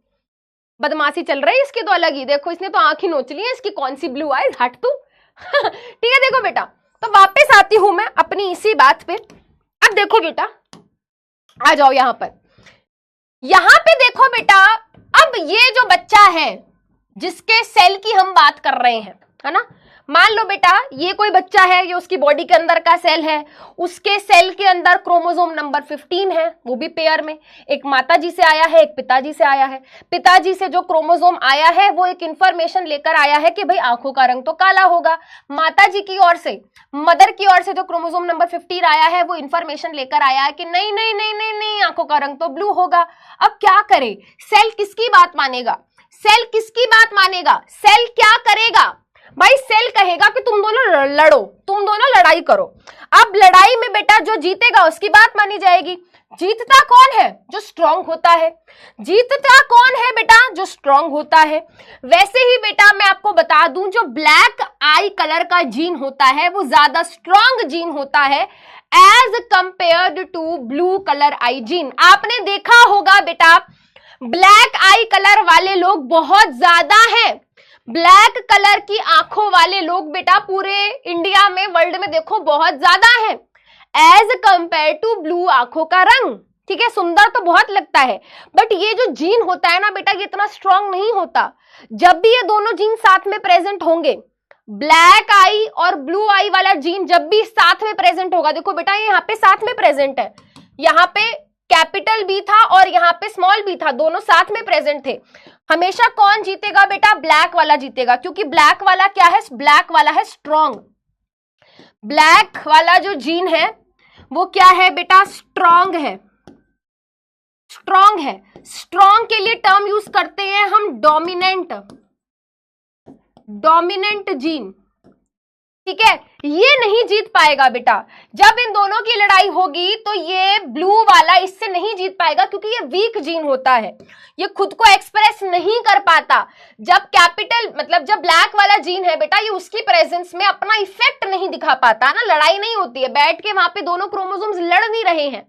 बदमाशी चल रही है इसकी तो अलग ही। देखो इसने तो आंखें नोच ली है, इसकी कौन सी ब्लू आइज, हट तू। ठीक है देखो बेटा, तो वापस आती हूं मैं अपनी इसी बात पे। अब देखो बेटा, आ जाओ यहां पर, यहां पे देखो बेटा। अब ये जो बच्चा है जिसके सेल की हम बात कर रहे हैं, है ना, मान लो बेटा ये कोई बच्चा है, ये उसकी बॉडी के अंदर का सेल है, उसके सेल के अंदर क्रोमोसोम नंबर 15 है, वो भी पेयर में, एक माताजी से आया है, एक पिताजी से आया है। पिताजी से जो क्रोमोसोम आया है वो एक इंफॉर्मेशन लेकर आया है कि भाई आंखों का रंग तो काला होगा। माताजी की ओर से, मदर की ओर से जो क्रोमोसोम नंबर 15 आया है वो इंफॉर्मेशन लेकर आया है कि नहीं नहीं नहीं नहीं नहीं, आंखों का रंग तो ब्लू होगा। अब क्या करे, सेल किसकी बात मानेगा, सेल किसकी बात मानेगा, सेल क्या करेगा भाई, सेल कहेगा कि तुम दोनों लड़ो, तुम दोनों लड़ाई करो। अब लड़ाई में बेटा जो जीतेगा उसकी बात मानी जाएगी। जीतता कौन है, जो स्ट्रांग होता है। जीतता कौन है बेटा, जो स्ट्रांग होता है। वैसे ही बेटा मैं आपको बता दूं, जो ब्लैक आई कलर का जीन होता है वो ज्यादा स्ट्रांग जीन होता है as compared to blue colour eye gene. आपने देखा होगा बेटा, ब्लैक आई कलर वाले लोग बहुत ज्यादा हैं। ब्लैक कलर की आंखों वाले लोग बेटा पूरे इंडिया में, वर्ल्ड में देखो बहुत ज्यादा हैं, एज कंपेयर टू ब्लू आंखों का रंग। ठीक है, सुंदर तो बहुत लगता है, बट ये जो जीन होता है ना बेटा, ये इतना स्ट्रांग नहीं होता। जब भी ये दोनों जीन साथ में प्रेजेंट होंगे, ब्लैक आई और ब्लू आई वाला जीन जब भी साथ में प्रेजेंट होगा, देखो बेटा ये यहाँ पे साथ में प्रेजेंट है, यहाँ पे कैपिटल बी था और यहाँ पे स्मॉल बी था, दोनों साथ में प्रेजेंट थे। हमेशा कौन जीतेगा बेटा? ब्लैक वाला जीतेगा, क्योंकि ब्लैक वाला क्या है? ब्लैक वाला है स्ट्रॉन्ग। ब्लैक वाला जो जीन है वो क्या है बेटा? स्ट्रॉन्ग है। स्ट्रॉन्ग है। स्ट्रॉन्ग के लिए टर्म यूज करते हैं हम डोमिनेंट। Dominant gene. ठीक है, ये नहीं जीत पाएगा बेटा। जब इन दोनों की लड़ाई होगी तो ये ब्लू वाला इससे नहीं जीत पाएगा, क्योंकि ये वीक जीन होता है, ये खुद को एक्सप्रेस नहीं कर पाता। जब कैपिटल मतलब जब ब्लैक वाला जीन है बेटा, ये उसकी प्रेजेंस में अपना इफेक्ट नहीं दिखा पाता ना, लड़ाई नहीं होती है, बैठ के वहां पे दोनों क्रोमोसोम्स लड़ नहीं रहे हैं।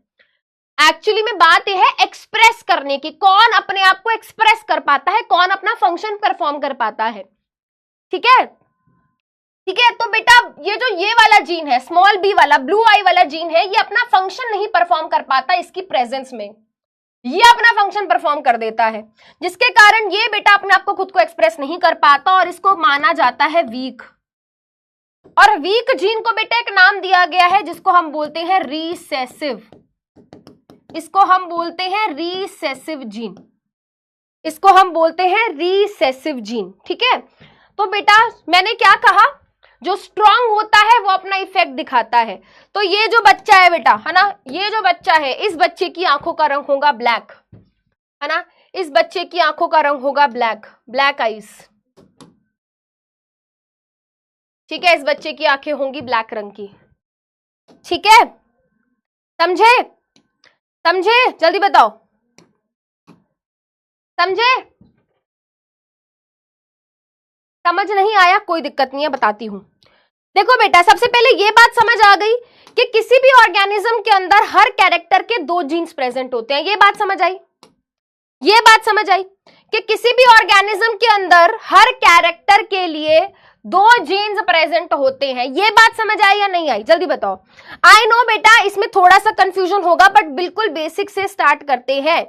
एक्चुअली में बात यह है एक्सप्रेस करने की, कौन अपने आप को एक्सप्रेस कर पाता है, कौन अपना फंक्शन परफॉर्म कर पाता है। ठीक है, ठीक है, तो बेटा ये वाला जीन है, स्मॉल बी वाला, ब्लू आई वाला जीन है, ये अपना फंक्शन नहीं परफॉर्म कर पाता इसकी प्रेजेंस में, ये अपना फंक्शन परफॉर्म कर देता है, जिसके कारण ये बेटा अपने आप को खुद को एक्सप्रेस नहीं कर पाता और इसको माना जाता है वीक। और वीक जीन को बेटा एक नाम दिया गया है जिसको हम बोलते हैं रिसेसिव। इसको हम बोलते हैं रिसेसिव जीन। इसको हम बोलते हैं रिसेसिव जीन। ठीक है, तो बेटा मैंने क्या कहा? जो स्ट्रांग होता है वो अपना इफेक्ट दिखाता है। तो ये जो बच्चा है बेटा, है ना, ये जो बच्चा है, इस बच्चे की आंखों का रंग होगा ब्लैक, है ना, इस बच्चे की आंखों का रंग होगा ब्लैक, ब्लैक आईज। ठीक है, इस बच्चे की आंखें होंगी ब्लैक रंग की। ठीक है, समझे? समझे? जल्दी बताओ, समझे? समझ नहीं आया? कोई दिक्कत नहीं है, बताती हूं। देखो बेटा, सबसे पहले ये बात समझ आ गई कि किसी भी ऑर्गेनिज्म के अंदर हर कैरेक्टर के 2 जीन्स प्रेजेंट होते हैं। ये बात समझ आई? ये बात समझ आई कि किसी भी ऑर्गेनिज्म के अंदर हर कैरेक्टर के लिए 2 जीन्स प्रेजेंट होते हैं। ये बात समझ आई या नहीं आई? जल्दी बताओ। आई नो बेटा इसमें थोड़ा सा कंफ्यूजन होगा, बट बिल्कुल बेसिक से स्टार्ट करते हैं।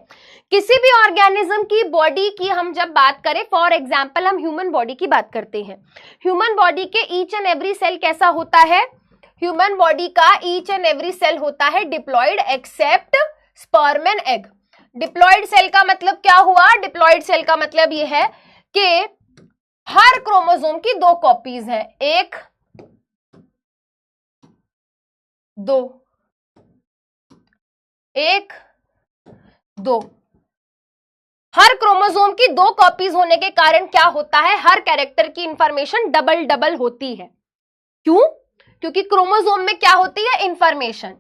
किसी भी ऑर्गेनिज्म की बॉडी की हम जब बात करें, फॉर एग्जांपल हम ह्यूमन बॉडी की बात करते हैं, ह्यूमन बॉडी के ईच एंड एवरी सेल कैसा होता है? ह्यूमन बॉडी का ईच एंड एवरी सेल होता है diploid except sperm and egg. Diploid cell का मतलब क्या हुआ? डिप्लॉयड सेल का मतलब ये है कि हर क्रोमोसोम की 2 कॉपीज हैं, 1 2, 1 2। हर क्रोमोसोम की 2 कॉपीज होने के कारण क्या होता है? हर कैरेक्टर की इंफॉर्मेशन डबल डबल होती है। क्यों? क्योंकि क्रोमोसोम में क्या होती है? इंफॉर्मेशन।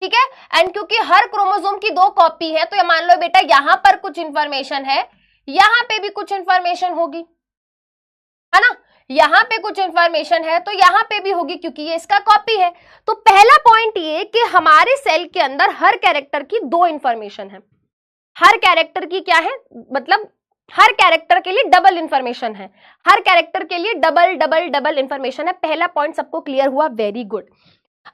ठीक है, एंड क्योंकि हर क्रोमोसोम की 2 कॉपी है, तो ये मान लो बेटा यहां पर कुछ इंफॉर्मेशन है, यहां पे भी कुछ इंफॉर्मेशन होगी, है ना, यहां पे कुछ इंफॉर्मेशन है तो यहां पे भी होगी, क्योंकि ये इसका कॉपी है। तो पहला पॉइंट ये कि हमारे सेल के अंदर हर कैरेक्टर की 2 इंफॉर्मेशन है। हर कैरेक्टर की क्या है? मतलब हर कैरेक्टर के लिए डबल इंफॉर्मेशन है, हर कैरेक्टर के लिए डबल डबल डबल इंफॉर्मेशन है। पहला पॉइंट सबको क्लियर हुआ? Very good.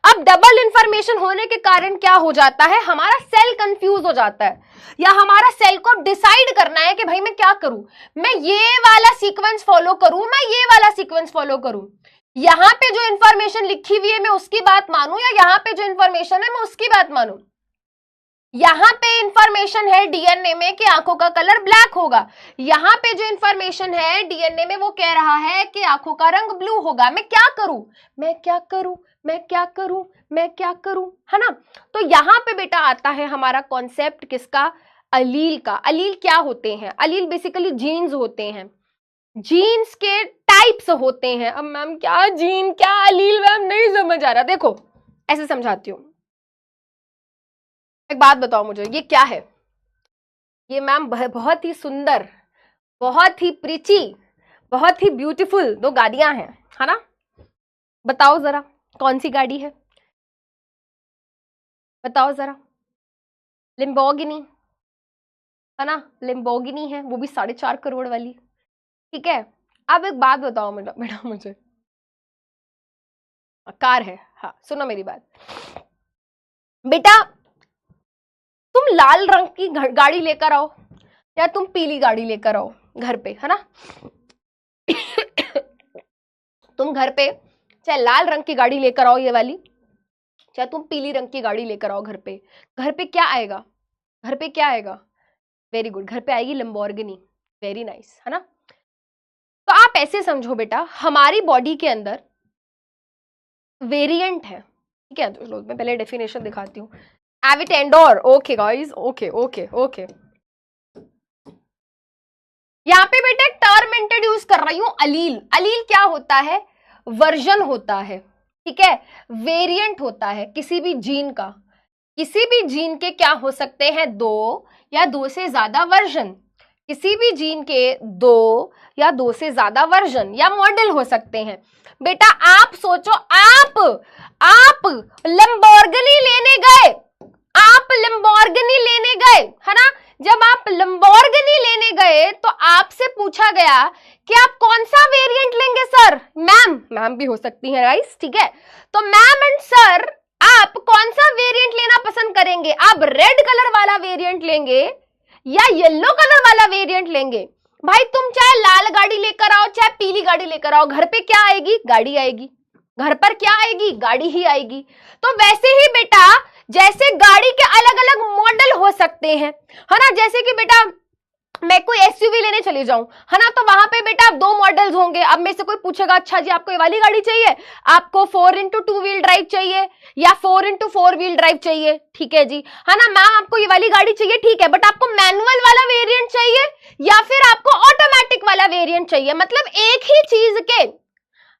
अब डबल इंफॉर्मेशन होने के कारण क्या हो जाता है? हमारा सेल कंफ्यूज हो जाता है, या हमारा सेल को डिसाइड करना है कि भाई मैं क्या करूं, मैं ये वाला सीक्वेंस फॉलो करूं, मैं ये वाला सीक्वेंस फॉलो करूं, यहां पे जो इंफॉर्मेशन लिखी हुई है मैं उसकी बात मानूं, या यहां पे जो इंफॉर्मेशन है मैं उसकी बात मानूं। यहां पे इंफॉर्मेशन है डीएनए में कि आंखों का कलर ब्लैक होगा, यहां पे जो इंफॉर्मेशन है डीएनए में वो कह रहा है कि आंखों का रंग ब्लू होगा। मैं क्या करूं? मैं क्या करूं? मैं क्या करूं? मैं क्या करूं? है ना। तो यहां पे बेटा आता है हमारा कॉन्सेप्ट किसका? अलील का। अलील क्या होते हैं? अलील बेसिकली जीन्स होते हैं, जीन्स के टाइप्स होते हैं। अब मैम क्या जीन क्या अलील, मैम नहीं समझ आ रहा। देखो ऐसे समझाती हूँ, एक बात बताओ मुझे, ये क्या है? ये मैम बहुत ही सुंदर, बहुत ही प्रीची, बहुत ही ब्यूटीफुल 2 गाड़ियां हैं, है ना। बताओ जरा कौन सी गाड़ी है? बताओ जरा। लिम्बोर्गिनी, है ना, लेम्बोर्गिनी है, वो भी 4.5 करोड़ वाली, ठीक है। अब एक बात बताओ बेटा बेटा मुझे, कार है, हाँ सुनो मेरी बात बेटा, तुम लाल रंग की गाड़ी लेकर आओ या तुम पीली गाड़ी लेकर आओ घर पे, है ना तुम घर पे चाहे लाल रंग की गाड़ी लेकर आओ ये वाली, चाहे तुम पीली रंग की गाड़ी लेकर आओ घर पे क्या आएगा, घर पे क्या आएगा, वेरी गुड, घर पे आएगी लंबोर्गिनी, वेरी नाइस, है ना। तो आप ऐसे समझो बेटा, हमारी बॉडी के अंदर वेरिएंट है, ठीक है। तो मैं पहले डेफिनेशन दिखाती हूँ। एविटेंडोर, okay guys, okay okay okay, यहाँ पे बेटा एक टर्म इंट्रोड्यूस कर रही हूं, अलील। अलील क्या होता है, वर्जन होता है, ठीक है, वेरिएंट होता है किसी भी जीन का। किसी भी जीन के क्या हो सकते हैं, 2 या 2 से ज्यादा वर्जन, किसी भी जीन के 2 या 2 से ज्यादा वर्जन या मॉडल हो सकते हैं। बेटा आप सोचो, आप लंबोर्गिनी लेने गए, आप लंबोर्गिनी लेने गए, है ना। जब आप लंबोर्गिनी लेने गए तो आपसे पूछा गया कि आप कौन सा वेरिएंट लेंगे सर, मैम भी हो सकती है राइट, ठीक है। तो मैम एंड सर आप कौन सा वेरिएंट लेना पसंद करेंगे, आप रेड कलर वाला वेरिएंट लेंगे या येलो कलर वाला वेरिएंट लेंगे। भाई तुम चाहे लाल गाड़ी लेकर आओ चाहे पीली गाड़ी लेकर आओ, घर पे क्या आएगी, गाड़ी आएगी, घर पर क्या आएगी, गाड़ी ही आएगी। तो वैसे ही बेटा जैसे गाड़ी के अलग अलग मॉडल हो सकते हैं, है ना, जैसे कि बेटा मैं कोई एसयूवी लेने चली जाऊं, है ना, तो वहां पे बेटा 2 मॉडल्स होंगे। अब मेरे से कोई पूछेगा अच्छा जी आपको ये वाली गाड़ी चाहिए, आपको 4x2 व्हील ड्राइव चाहिए या 4x4 व्हील ड्राइव चाहिए, ठीक है जी, है ना। मैम आपको ये वाली गाड़ी चाहिए, ठीक है, बट आपको मैनुअल वाला वेरिएंट चाहिए या फिर आपको ऑटोमेटिक वाला वेरिएंट चाहिए, मतलब एक ही चीज के।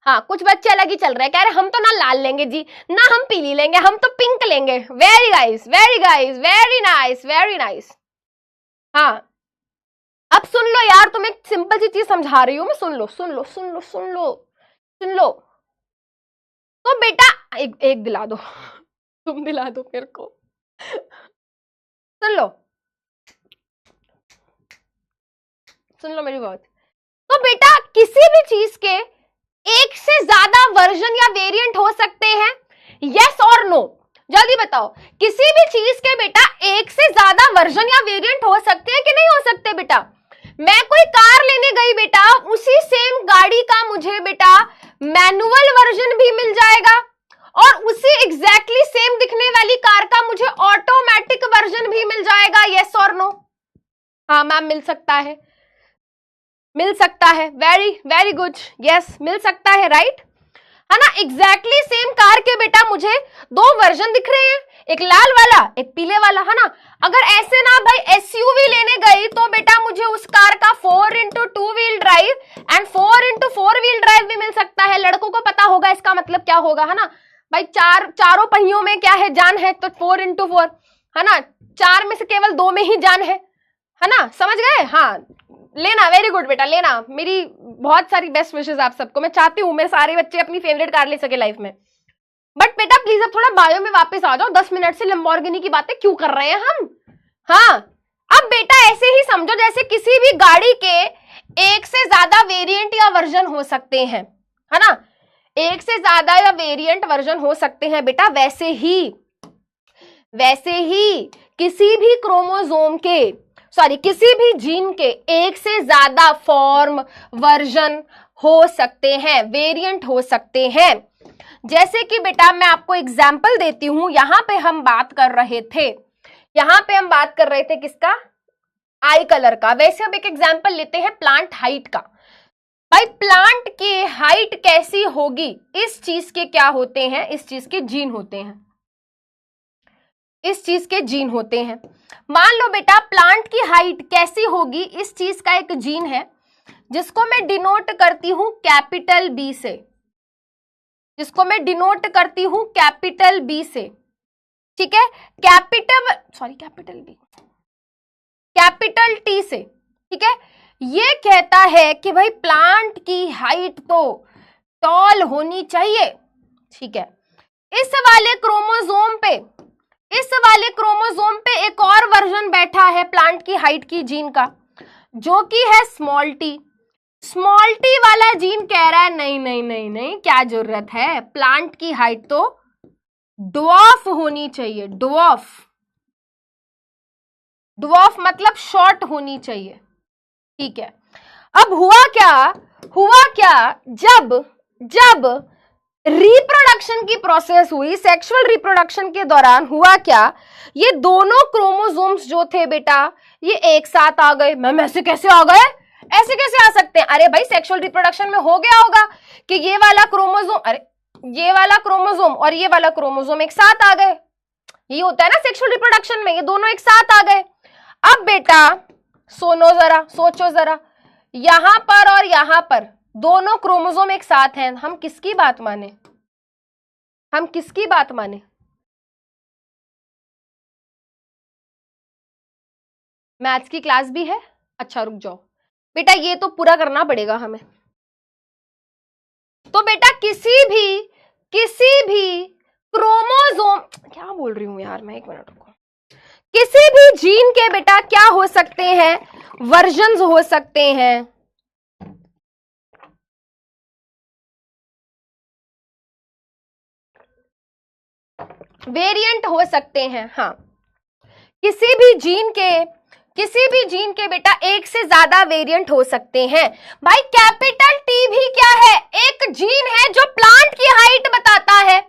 हाँ कुछ बच्चे अलग ही चल रहे हैं, कह रहे हम तो ना लाल लेंगे जी, ना हम पीली लेंगे, हम तो पिंक लेंगे। Very guys, very guys, very nice, very nice. हाँ अब सुन लो यार, तुम एक सिंपल सी चीज समझा रही हूं मैं, सुन लो सुन लो सुन लो सुन लो सुन लो। तो बेटा एक दिला दो तुम दिला दो मेरे को, सुन लो सुन लो मेरी बात। तो बेटा किसी भी चीज के एक से ज्यादा वर्जन या वेरिएंट हो सकते हैं, यस और नो, जल्दी बताओ। किसी भी चीज के बेटा एक से ज्यादा वर्जन या वेरिएंट हो सकते हैं कि नहीं हो सकते बेटा। मैं कोई कार लेने गई बेटा, उसी सेम गाड़ी का मुझे बेटा मैनुअल वर्जन भी मिल जाएगा और उसी एग्जैक्टली सेम दिखने वाली कार का मुझे ऑटोमेटिक वर्जन भी मिल जाएगा, यस और नो। हाँ मैम मिल सकता है, मिल सकता है, वेरी वेरी गुड, यस मिल सकता है, राइट, है ना। एग्जैक्टली सेम कार के बेटा मुझे 2 वर्जन दिख रहे हैं, एक लाल वाला एक पीले वाला, है ना। अगर ऐसे ना भाई एसयूवी लेने गई तो बेटा मुझे उस कार का 4x2 wheel drive and 4x4 wheel drive भी मिल सकता है। लड़कों को पता होगा इसका मतलब क्या होगा, है ना भाई, चारों पहियों में क्या है, जान है, तो 4x4, है ना, 4 में से केवल 2 में ही जान है ना, समझ गए। हाँ लेना, वेरी गुड बेटा लेना, मेरी बहुत सारी बेस्ट विशेस आप सबको, मैं चाहती हूँ मेरे सारे बच्चे अपनी फेवरेट कार ले सके लाइफ में। बट बेटा प्लीज अब थोड़ा बायो में वापस आ जाओ, 10 मिनट से लंबोर्गिनी की बातें क्यों कर रहे हैं हम। हाँ अब बेटा ऐसे ही समझो जैसे किसी भी गाड़ी के एक से ज्यादा वेरिएंट या वर्जन हो सकते हैं, है ना, एक से ज्यादा या वेरिएंट वर्जन हो सकते हैं बेटा, वैसे ही किसी भी क्रोमोसोम के किसी भी जीन के एक से ज्यादा फॉर्म वर्जन हो सकते हैं, वेरिएंट हो सकते हैं। जैसे कि बेटा मैं आपको एग्जाम्पल देती हूं, यहां पे हम बात कर रहे थे किसका, आई कलर का। वैसे अब एक एग्जाम्पल लेते हैं प्लांट हाइट का। भाई प्लांट की हाइट कैसी होगी, इस चीज के क्या होते हैं, इस चीज के जीन होते हैं, मान लो बेटा प्लांट की हाइट कैसी होगी, इस चीज का एक जीन है जिसको मैं डिनोट करती हूं कैपिटल बी से, ठीक है, कैपिटल टी से, ठीक है। ये कहता है कि भाई प्लांट की हाइट तो टॉल होनी चाहिए, ठीक है। इस वाले क्रोमोसोम पे इस वाले क्रोमोसोम पे एक और वर्जन बैठा है प्लांट की हाइट की जीन का, जो कि है स्मॉल टी। स्मॉल टी वाला जीन कह रहा है नहीं नहीं नहीं नहीं, क्या जरूरत है, प्लांट की हाइट तो ड्वार्फ होनी चाहिए। ड्वार्फ, ड्वार्फ मतलब शॉर्ट होनी चाहिए, ठीक है। अब हुआ क्या जब रिप्रोडक्शन की प्रोसेस हुई, सेक्सुअल रिप्रोडक्शन के दौरान हुआ क्या, ये दोनों क्रोमोसोम्स जो थे बेटा ये एक साथ आ गए। मैम ऐसे कैसे आ गए, ऐसे कैसे आ सकते हैं? अरे भाई सेक्सुअल रिप्रोडक्शन में हो गया होगा कि ये वाला क्रोमोसोम, अरे ये वाला क्रोमोसोम और ये वाला क्रोमोसोम एक साथ आ गए। ये होता है ना सेक्सुअल रिप्रोडक्शन में, ये दोनों एक साथ आ गए। अब बेटा सोचो जरा, यहां पर और यहां पर दोनों क्रोमोसोम एक साथ हैं, हम किसकी बात माने? हम किसकी बात माने? मैथ्स की क्लास भी है? अच्छा रुक जाओ बेटा, ये तो पूरा करना पड़ेगा हमें। तो बेटा किसी भी क्रोमोसोम, क्या बोल रही हूं यार मैं, एक मिनट रुको। किसी भी जीन के बेटा क्या हो सकते हैं, वर्जन्स हो सकते हैं। वेरिएंट हो सकते हैं, हाँ। किसी भी जीन के बेटा एक से ज्यादा वेरिएंट हो सकते हैं। भाई कैपिटल टी भी क्या है, एक जीन है जो प्लांट की हाइट बताता है,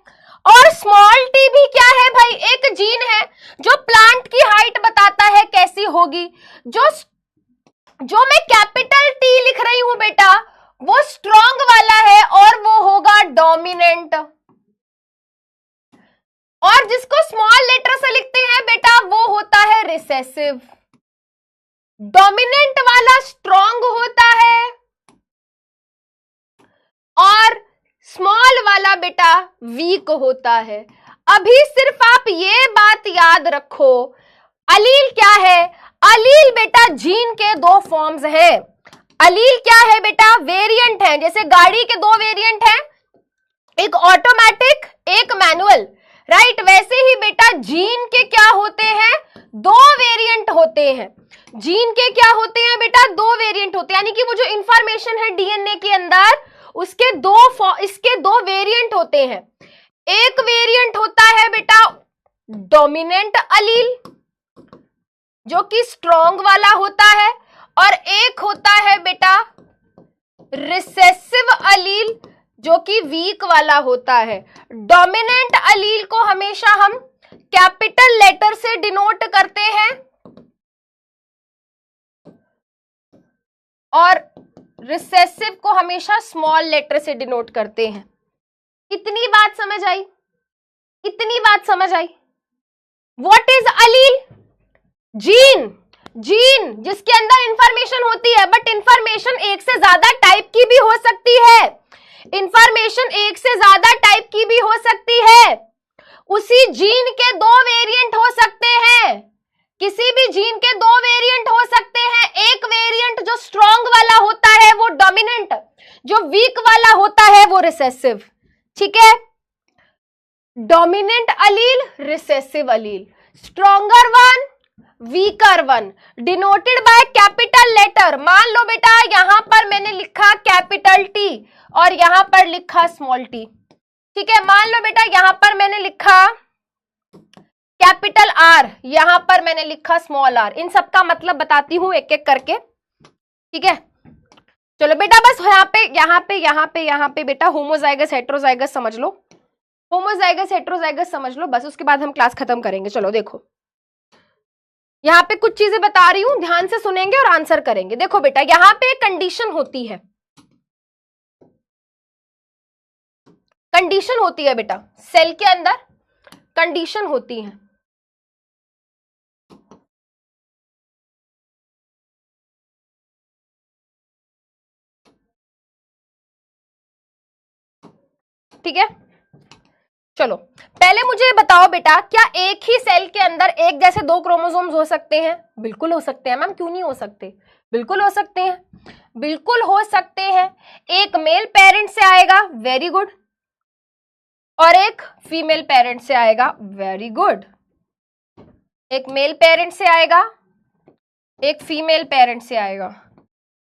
और स्मॉल टी भी क्या है भाई, एक जीन है जो प्लांट की हाइट बताता है कैसी होगी। जो मैं कैपिटल टी लिख रही हूं बेटा वो स्ट्रॉन्ग वाला है और वो होगा डोमिनेंट, और जिसको स्मॉल लेटर से लिखते हैं बेटा वो होता है रिसेसिव। डोमिनेंट वाला स्ट्रॉन्ग होता है और स्मॉल वाला बेटा वीक होता है। अभी सिर्फ आप ये बात याद रखो, अलील क्या है? अलील बेटा जीन के दो फॉर्म्स हैं। अलील क्या है बेटा? वेरिएंट है। जैसे गाड़ी के दो वेरिएंट हैं, एक ऑटोमेटिक एक मैनुअल, राइट? वैसे ही बेटा जीन के क्या होते हैं? दो वेरिएंट होते हैं। जीन के क्या होते हैं बेटा? दो वेरिएंट होते हैं, यानी कि वो जो इंफॉर्मेशन है डीएनए के अंदर उसके इसके दो वेरिएंट होते हैं। एक वेरिएंट होता है बेटा डोमिनेंट अलील जो कि स्ट्रॉन्ग वाला होता है, और एक होता है बेटा रिसेसिव अलील जो कि वीक वाला होता है। डोमिनेंट अलील को हमेशा हम कैपिटल लेटर से डिनोट करते हैं और रिसेसिव को हमेशा स्मॉल लेटर से डिनोट करते हैं। इतनी बात समझ आई? इतनी बात समझ आई? What is allele? जीन जिसके अंदर इंफॉर्मेशन होती है, बट इंफॉर्मेशन एक से ज्यादा टाइप की भी हो सकती है। इंफॉर्मेशन एक से ज्यादा टाइप की भी हो सकती है। उसी जीन के दो वेरिएंट हो सकते हैं। किसी भी जीन के दो वेरिएंट हो सकते हैं। एक वेरिएंट जो स्ट्रॉन्ग वाला होता है वो डोमिनेंट, जो वीक वाला होता है वो रिसेसिव। ठीक है? Dominant allele, recessive allele, stronger one, weaker one, denoted by capital letter. मान लो बेटा यहां पर मैंने लिखा कैपिटल टी और यहां पर लिखा स्मॉल टी। ठीक है? मान लो बेटा यहां पर मैंने लिखा कैपिटल आर, यहां पर मैंने लिखा स्मॉल आर। इन सब का मतलब बताती हूं एक एक करके। ठीक है? चलो बेटा बस यहाँ पे बेटा होमोजाइगस हेटेरोजाइगस समझ लो। होमोजाइगस हेटेरोजाइगस समझ लो, बस उसके बाद हम क्लास खत्म करेंगे। चलो देखो यहाँ पे कुछ चीजें बता रही हूं, ध्यान से सुनेंगे और आंसर करेंगे। देखो बेटा यहाँ पे कंडीशन होती है, कंडीशन होती है बेटा, सेल के अंदर कंडीशन होती है। ठीक है? चलो पहले मुझे बताओ बेटा, क्या एक ही सेल के अंदर एक जैसे दो क्रोमोसोम्स हो सकते हैं? बिल्कुल हो सकते हैं मैम, क्यों नहीं हो सकते? बिल्कुल हो सकते हैं, बिल्कुल हो सकते हैं। एक मेल पेरेंट से आएगा, वेरी गुड, और एक फीमेल पेरेंट से आएगा, वेरी गुड। एक मेल पेरेंट से आएगा, एक फीमेल पेरेंट से आएगा।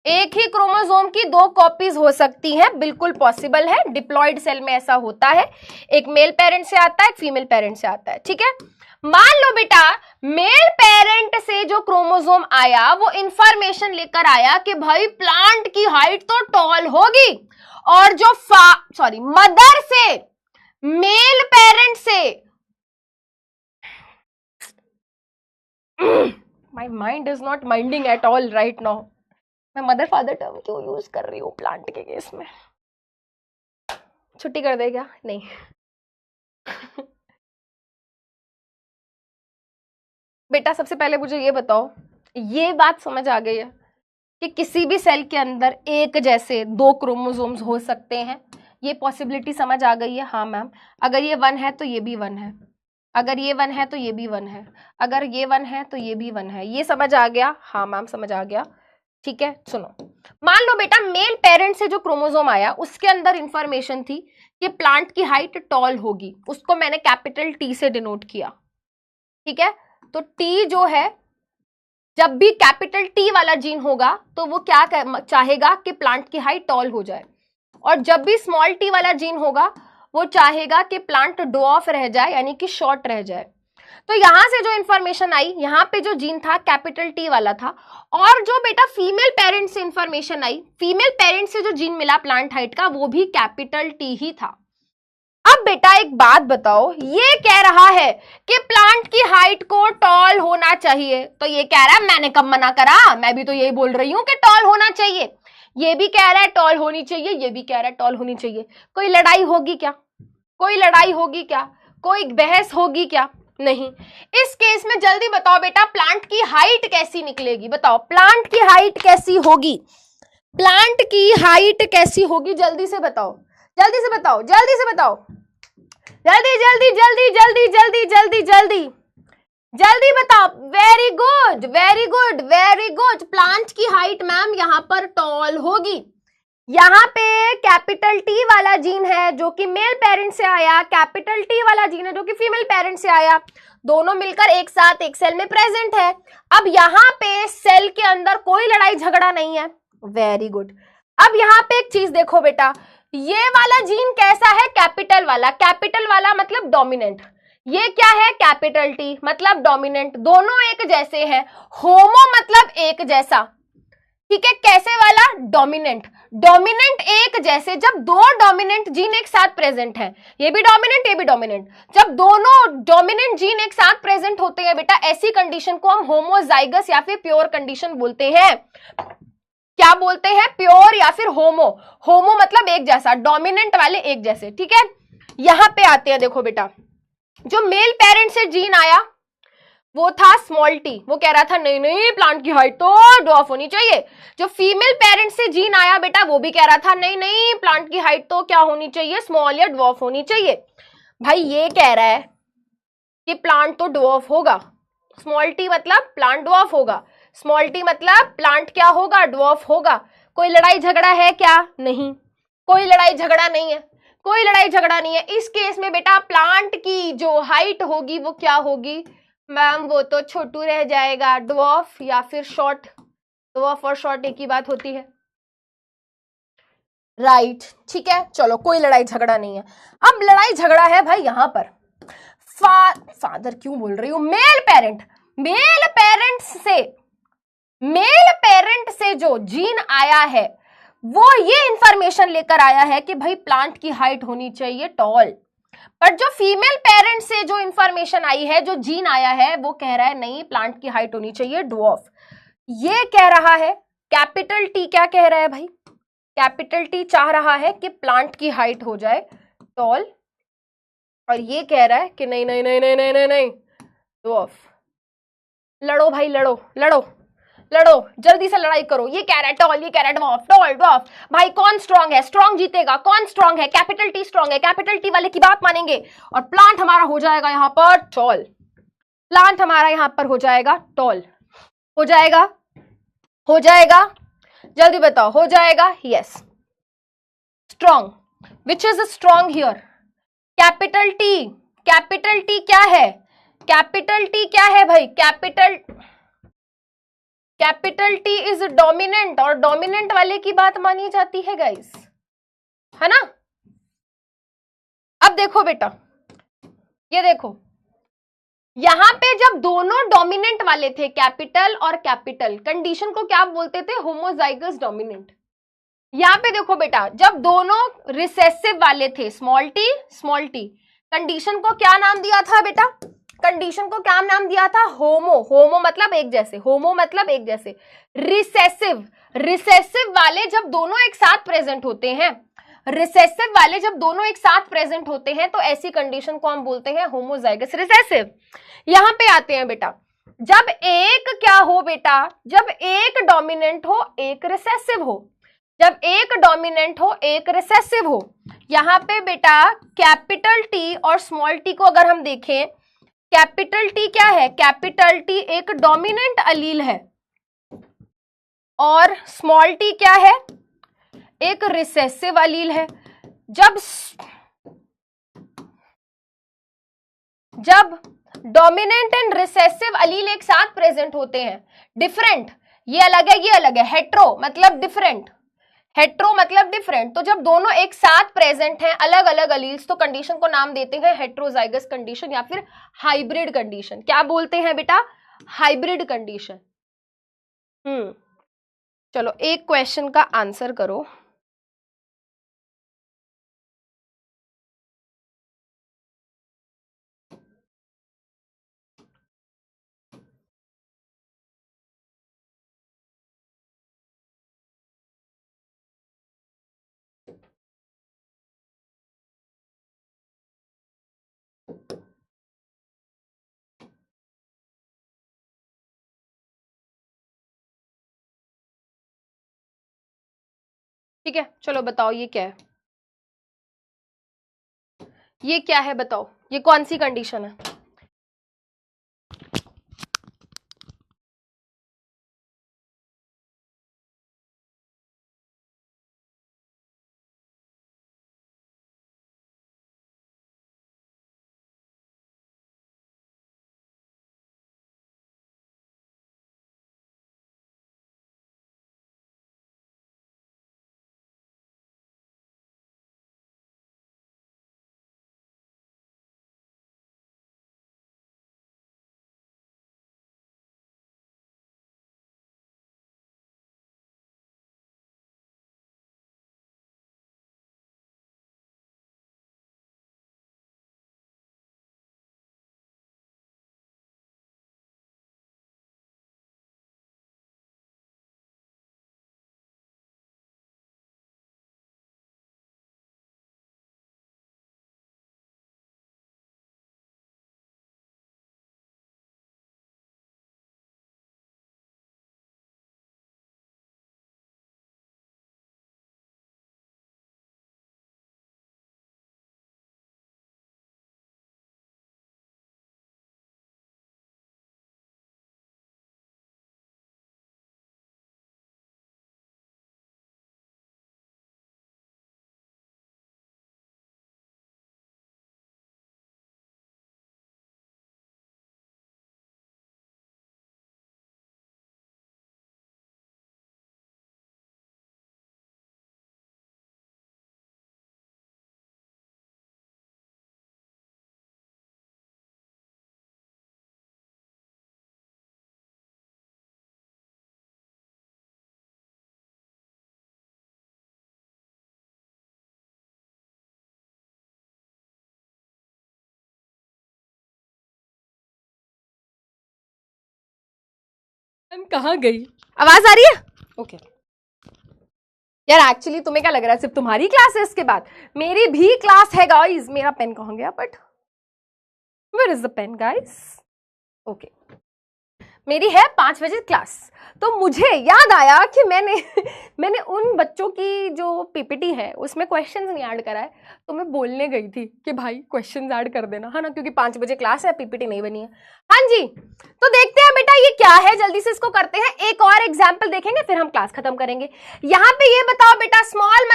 एक ही क्रोमोसोम की 2 कॉपीज हो सकती हैं, बिल्कुल पॉसिबल है, डिप्लॉयड सेल में ऐसा होता है। एक मेल पेरेंट से आता है, एक फीमेल पेरेंट से आता है, ठीक है। मान लो बेटा मेल पेरेंट से जो क्रोमोसोम आया वो इंफॉर्मेशन लेकर आया कि भाई प्लांट की हाइट तो टॉल होगी, और जो मदर से, मेल पेरेंट से my mind is not minding at all right now. मैं मदर फादर टर्म क्यों यूज कर रही हूँ प्लांट के केस में? छुट्टी कर दे क्या? नहीं। बेटा सबसे पहले मुझे ये बताओ, ये बात समझ आ गई है कि किसी भी सेल के अंदर एक जैसे 2 क्रोमोसोम्स हो सकते हैं? ये पॉसिबिलिटी समझ आ गई है? हाँ मैम। अगर ये 1 है तो ये भी 1 है, अगर ये 1 है तो ये भी 1 है, अगर ये 1 है तो ये भी 1 है। ये समझ आ गया? हाँ मैम समझ आ गया, ठीक है। सुनो, मान लो बेटा मेल पेरेंट से जो क्रोमोसोम आया उसके अंदर इंफॉर्मेशन थी कि प्लांट की हाइट टॉल होगी, उसको मैंने कैपिटल टी से डिनोट किया, ठीक है। तो टी जो है, जब भी कैपिटल टी वाला जीन होगा तो वो क्या चाहेगा कि प्लांट की हाइट टॉल हो जाए, और जब भी स्मॉल टी वाला जीन होगा वो चाहेगा कि प्लांट डॉर्फ रह जाए, यानी कि शॉर्ट रह जाए। तो यहां से जो इंफॉर्मेशन आई, यहाँ पे जो जीन था कैपिटल टी वाला था, और जो बेटा फीमेल पेरेंट से इंफॉर्मेशन आई, फीमेल पेरेंट से जो जीन मिला प्लांट हाइट का, वो भी कैपिटल टी ही था। अब बेटा एक बात बताओ, ये कह रहा है कि प्लांट की हाइट को टॉल होना चाहिए, तो ये कह रहा है मैंने कब मना करा, मैं भी तो यही बोल रही हूं कि टॉल होना चाहिए। ये भी कह रहा है टॉल होनी चाहिए, ये भी कह रहा है टॉल होनी चाहिए। कोई लड़ाई होगी क्या? कोई लड़ाई होगी क्या? कोई बहस होगी क्या? नहीं। इस केस में जल्दी बताओ बेटा प्लांट की हाइट कैसी निकलेगी? बताओ प्लांट की हाइट कैसी होगी? प्लांट की हाइट कैसी होगी? जल्दी से बताओ, जल्दी से बताओ, जल्दी से बताओ, जल्दी जल्दी जल्दी जल्दी जल्दी जल्दी जल्दी जल्दी बताओ। Very good very good very good. Plant की हाइट मैम यहाँ पर टॉल होगी। यहाँ पे कैपिटल टी वाला जीन है जो कि मेल पेरेंट से आया, कैपिटल टी वाला जीन है जो कि फीमेल पेरेंट से आया, दोनों मिलकर एक साथ एक सेल में प्रेजेंट है। अब यहाँ पे सेल के अंदर कोई लड़ाई झगड़ा नहीं है। Very good. अब यहाँ पे एक चीज देखो बेटा, ये वाला जीन कैसा है? कैपिटल वाला। कैपिटल वाला मतलब डोमिनेंट। ये क्या है? कैपिटल टी मतलब डोमिनेंट। दोनों एक जैसे हैं। होमो मतलब एक जैसा, ठीक है। कैसे वाला? डोमिनेंट। डोमिनेंट एक जैसे। जब 2 डोमिनेंट जीन एक साथ प्रेजेंट हैं, ये भी डोमिनेंट ये भी डोमिनेंट, जब दोनों डोमिनेंट जीन एक साथ प्रेजेंट होते हैं बेटा, ऐसी कंडीशन को हम होमोजाइगस या फिर प्योर कंडीशन बोलते हैं। क्या बोलते हैं? प्योर या फिर होमो। होमो मतलब एक जैसा, डोमिनेंट वाले एक जैसे, ठीक है। यहां पे आते हैं, देखो बेटा जो मेल पेरेंट से जीन आया वो था स्मॉल टी, वो कह रहा था नहीं नहीं प्लांट की हाइट तो ड्वार्फ होनी चाहिए। जो फीमेल पेरेंट से जीन आया बेटा वो भी कह रहा था नहीं नहीं प्लांट की हाइट तो क्या होनी चाहिए? स्मॉल या ड्वार्फ होनी चाहिए। भाई ये कह रहा है कि प्लांट तो ड्वार्फ होगा, स्मॉल टी मतलब प्लांट ड्वार्फ होगा, स्मॉल टी मतलब प्लांट क्या होगा? ड्वार्फ होगा। कोई लड़ाई झगड़ा है क्या? नहीं, कोई लड़ाई झगड़ा नहीं है, कोई लड़ाई झगड़ा नहीं है। इस केस में बेटा प्लांट की जो हाइट होगी वो क्या होगी मैम? वो तो छोटू रह जाएगा, ड्वार्फ या फिर शॉर्ट। ड्वार्फ और शॉर्ट एक ही बात होती है, राइट ठीक है। चलो कोई लड़ाई झगड़ा नहीं है। अब लड़ाई झगड़ा है भाई यहाँ पर फादर क्यों बोल रही हूं, मेल पेरेंट। मेल पेरेंट से जो जीन आया है वो ये इंफॉर्मेशन लेकर आया है कि भाई प्लांट की हाइट होनी चाहिए टॉल, पर जो फीमेल पेरेंट से जो इंफॉर्मेशन आई है, जो जीन आया है, वो कह रहा है नहीं प्लांट की हाइट होनी चाहिए ड्वार्फ। ये कह रहा है कैपिटल टी, क्या कह रहा है भाई? कैपिटल टी चाह रहा है कि प्लांट की हाइट हो जाए टॉल, और ये कह रहा है कि नहीं नहीं नहीं नहीं नहीं नहीं नहीं ड्वार्फ। लड़ो भाई, लड़ो लड़ो लड़ो, जल्दी से लड़ाई करो। ये कह रहा है टॉल, ये कह रहा है ड्वार्फ, टॉल ड्वार्फ। भाई कौन स्ट्रांग है? स्ट्रांग जीतेगा। कौन स्ट्रांग है? कैपिटल टी स्ट्रांग है। कैपिटल टी वाले की बात मानेंगे और प्लांट हमारा हो जाएगा यहाँ पर टॉल। प्लांट हमारा यहाँ पर हो जाएगा टॉल। हो जाएगा, हो जाएगा, जल्दी बताओ हो जाएगा? Yes. Strong, which is strong here? Capital T. Capital T क्या है? कैपिटल टी क्या है भाई? कैपिटल टी इज डोमिनेंट, और डोमिनेंट वाले की बात मानी जाती है गाइस, है ना? अब देखो बेटा, ये देखो, यहां पे जब दोनों डोमिनेंट वाले थे, कैपिटल और कैपिटल, कंडीशन को क्या बोलते थे? Homozygous dominant. यहां पे देखो बेटा, जब दोनों रिसेसिव वाले थे, स्मॉल टी, कंडीशन को क्या नाम दिया था बेटा? कंडीशन को क्या नाम दिया था? होमो मतलब एक जैसे, रिसेसिव वाले जब दोनों एक साथ प्रेजेंट होते हैं, तो ऐसी कंडीशन को हम बोलते हैं होमोजाइगस रिसेसिव। यहां पे आते हैं बेटा, जब एक क्या हो बेटा? जब एक डोमिनेंट हो, एक रिसेसिव हो, जब एक डोमिनेंट हो, एक रिसेसिव हो। यहां पे बेटा कैपिटल टी और स्मॉल टी को अगर हम देखें, कैपिटल टी क्या है? कैपिटल टी एक डोमिनेंट अलील है, और स्मॉल टी क्या है? एक रिसेसिव अलील है। जब डोमिनेंट एंड रिसेसिव अलील एक साथ प्रेजेंट होते हैं, डिफरेंट, ये अलग है, ये अलग है, हेट्रो मतलब डिफरेंट, तो जब दोनों एक साथ प्रेजेंट हैं, अलग अलग अलील्स, तो कंडीशन को नाम देते हैं हेट्रोजाइगस कंडीशन या फिर हाइब्रिड कंडीशन। क्या बोलते हैं बेटा? Hybrid condition. चलो एक क्वेश्चन का आंसर करो। ठीक है, चलो बताओ ये क्या है? ये क्या है बताओ? ये कौन सी कंडीशन है? हम कहाँ गई? आवाज आ रही है? ओके यार, एक्चुअली तुम्हें क्या लग रहा है सिर्फ तुम्हारी क्लास है इसके बाद? मेरी भी क्लास है गाइस। मेरा पेन कहाँ गया? But where is the pen guys? Okay, मेरी है 5 बजे क्लास। तो मुझे याद आया कि मैंने उन बच्चों की जो पीपीटी है उसमें क्वेश्चंस नहीं ऐड करा है, तो मैं बोलने गई थी कि भाई क्वेश्चंस ऐड कर देना, है ना, क्योंकि 5 बजे क्लास है, पीपीटी नहीं बनी है। हाँ जी, तो देखते हैं बेटा ये क्या है, जल्दी से इसको करते हैं। एक और एग्जाम्पल देखेंगे फिर हम क्लास खत्म करेंगे। यहाँ पे ये बताओ बेटा, स्मॉल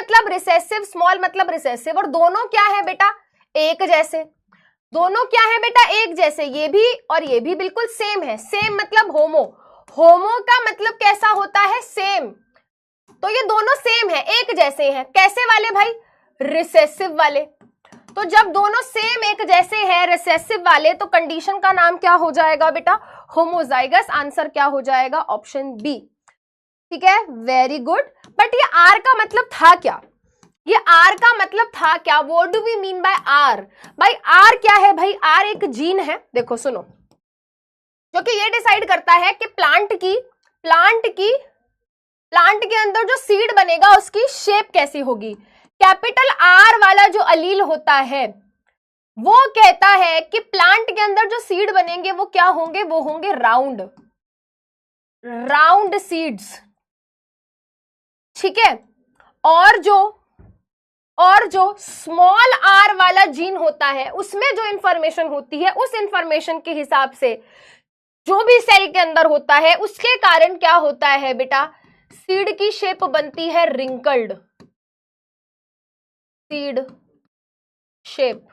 मतलब रिसेसिव, और दोनों क्या है बेटा? एक जैसे। दोनों क्या है बेटा, एक जैसे, ये भी और ये भी बिल्कुल सेम है। सेम मतलब होमो, होमो का मतलब कैसा होता है, सेम। तो ये दोनों सेम है, एक जैसे हैं। कैसे वाले भाई, रिसेसिव वाले। तो जब दोनों सेम एक जैसे हैं, रिसेसिव वाले, तो कंडीशन का नाम क्या हो जाएगा बेटा, होमोजाइगस। आंसर क्या हो जाएगा, ऑप्शन बी। ठीक है, वेरी गुड। बट ये आर का मतलब था क्या, ये आर का मतलब था क्या, what do we mean by R. भाई आर क्या है भाई, आर एक जीन है, देखो सुनो, जो कि ये डिसाइड करता है कि प्लांट के अंदर जो सीड बनेगा उसकी शेप कैसी होगी। कैपिटल आर वाला जो अलील होता है वो कहता है कि प्लांट के अंदर जो सीड बनेंगे वो क्या होंगे, वो होंगे राउंड, राउंड सीड्स। ठीक है, और जो स्मॉल आर वाला जीन होता है उसमें जो इंफॉर्मेशन होती है, उस इंफॉर्मेशन के हिसाब से जो भी सेल के अंदर होता है उसके कारण क्या होता है बेटा, सीड की शेप बनती है रिंकल्ड सीड शेप।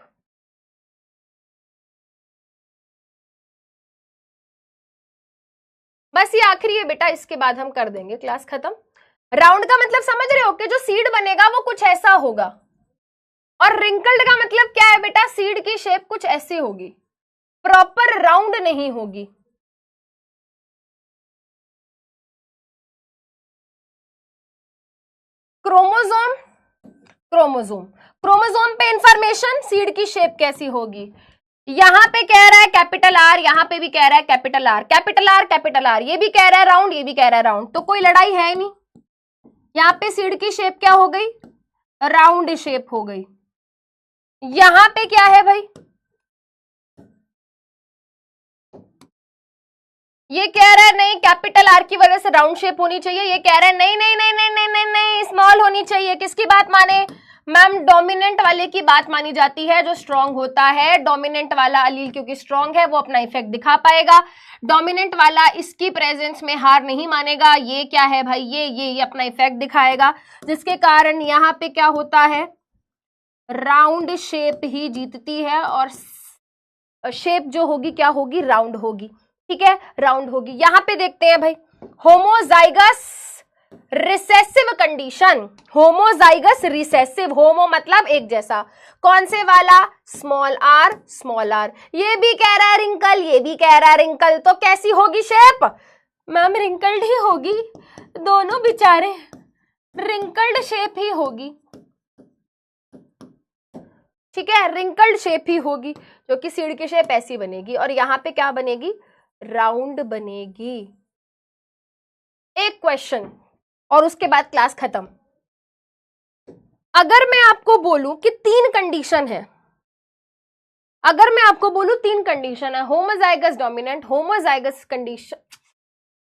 बस ये आखिरी है बेटा, इसके बाद हम कर देंगे क्लास खत्म। राउंड का मतलब समझ रहे हो कि जो सीड बनेगा वो कुछ ऐसा होगा, और रिंकल्ड का मतलब क्या है बेटा, सीड की शेप कुछ ऐसी होगी, प्रॉपर राउंड नहीं होगी। क्रोमोसोम, क्रोमोसोम, क्रोमोसोम पे इंफॉर्मेशन, सीड की शेप कैसी होगी। यहां पे कह रहा है कैपिटल आर, यहां पे भी कह रहा है capital R, capital R capital R, ये भी कह रहा है राउंड, ये भी कह रहा है राउंड, तो कोई लड़ाई है नहीं। यहां पे सीड की शेप क्या हो गई, राउंड शेप हो गई। यहां पे क्या है भाई, ये कह रहा है नहीं कैपिटल आर की वजह से राउंड शेप होनी चाहिए, ये कह रहा है नहीं नहीं नहीं नहीं नहीं नहीं नहीं स्मॉल होनी चाहिए। किसकी बात माने मैम, डोमिनेंट वाले की बात मानी जाती है, जो स्ट्रांग होता है। डोमिनेंट वाला अलील क्योंकि स्ट्रांग है वो अपना इफेक्ट दिखा पाएगा, डोमिनेंट वाला इसकी प्रेजेंस में हार नहीं मानेगा। ये क्या है भाई, ये अपना इफेक्ट दिखाएगा, जिसके कारण यहाँ पे क्या होता है, राउंड शेप ही जीतती है, और शेप जो होगी क्या होगी, राउंड होगी। ठीक है, राउंड होगी। यहां पे देखते हैं भाई, homozygous recessive condition, homozygous recessive, homo मतलब एक जैसा, कौन से वाला, स्मॉल आर स्मॉल आर। ये भी कह रहा है रिंकल, ये भी कह रहा है रिंकल, तो कैसी होगी शेप मैम, रिंकल्ड ही होगी, दोनों बेचारे रिंकल्ड शेप ही होगी। ठीक है, रिंकल्ड शेप ही होगी, जो कि सीड की शेप ऐसी बनेगी, और यहां पे क्या बनेगी, राउंड बनेगी। एक क्वेश्चन और उसके बाद क्लास खत्म। अगर मैं आपको बोलूं कि तीन कंडीशन है, अगर मैं आपको बोलूं तीन कंडीशन है, homozygous dominant, homozygous condition,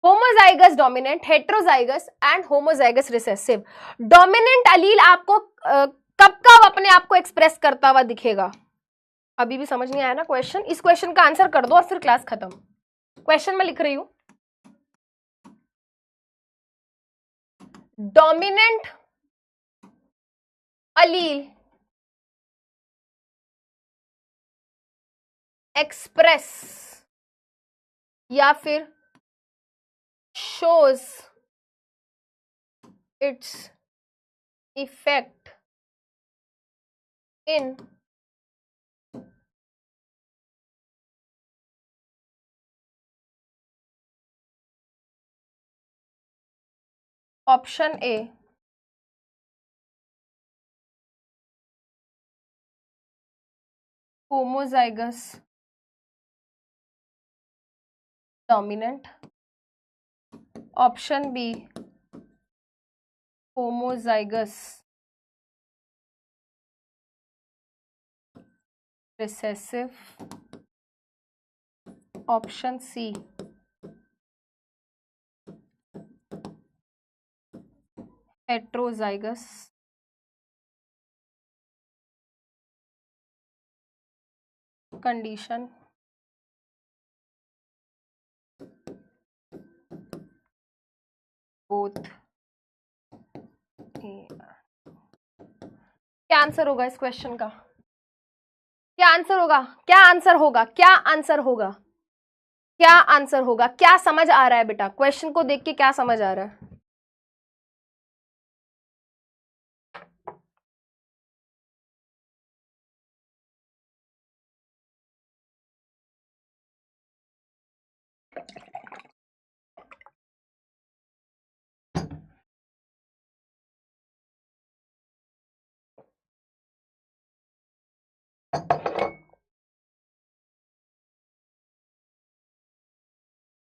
homozygous dominant, heterozygous and homozygous recessive. Dominant अलील आपको कब कब अपने आप को एक्सप्रेस करता हुआ दिखेगा, अभी भी समझ नहीं आया ना क्वेश्चन, इस क्वेश्चन का आंसर कर दो और फिर क्लास खत्म। क्वेश्चन में लिख रही हूं, डोमिनेंट अलील एक्सप्रेस या फिर shows its effect in option A homozygous dominant, option B homozygous recessive, option C heterozygous condition. Both, क्या आंसर होगा इस क्वेश्चन का? क्या आंसर होगा, क्या आंसर होगा, क्या आंसर होगा, क्या आंसर होगा? क्या समझ आ रहा है बेटा, क्वेश्चन को देख के क्या समझ आ रहा है?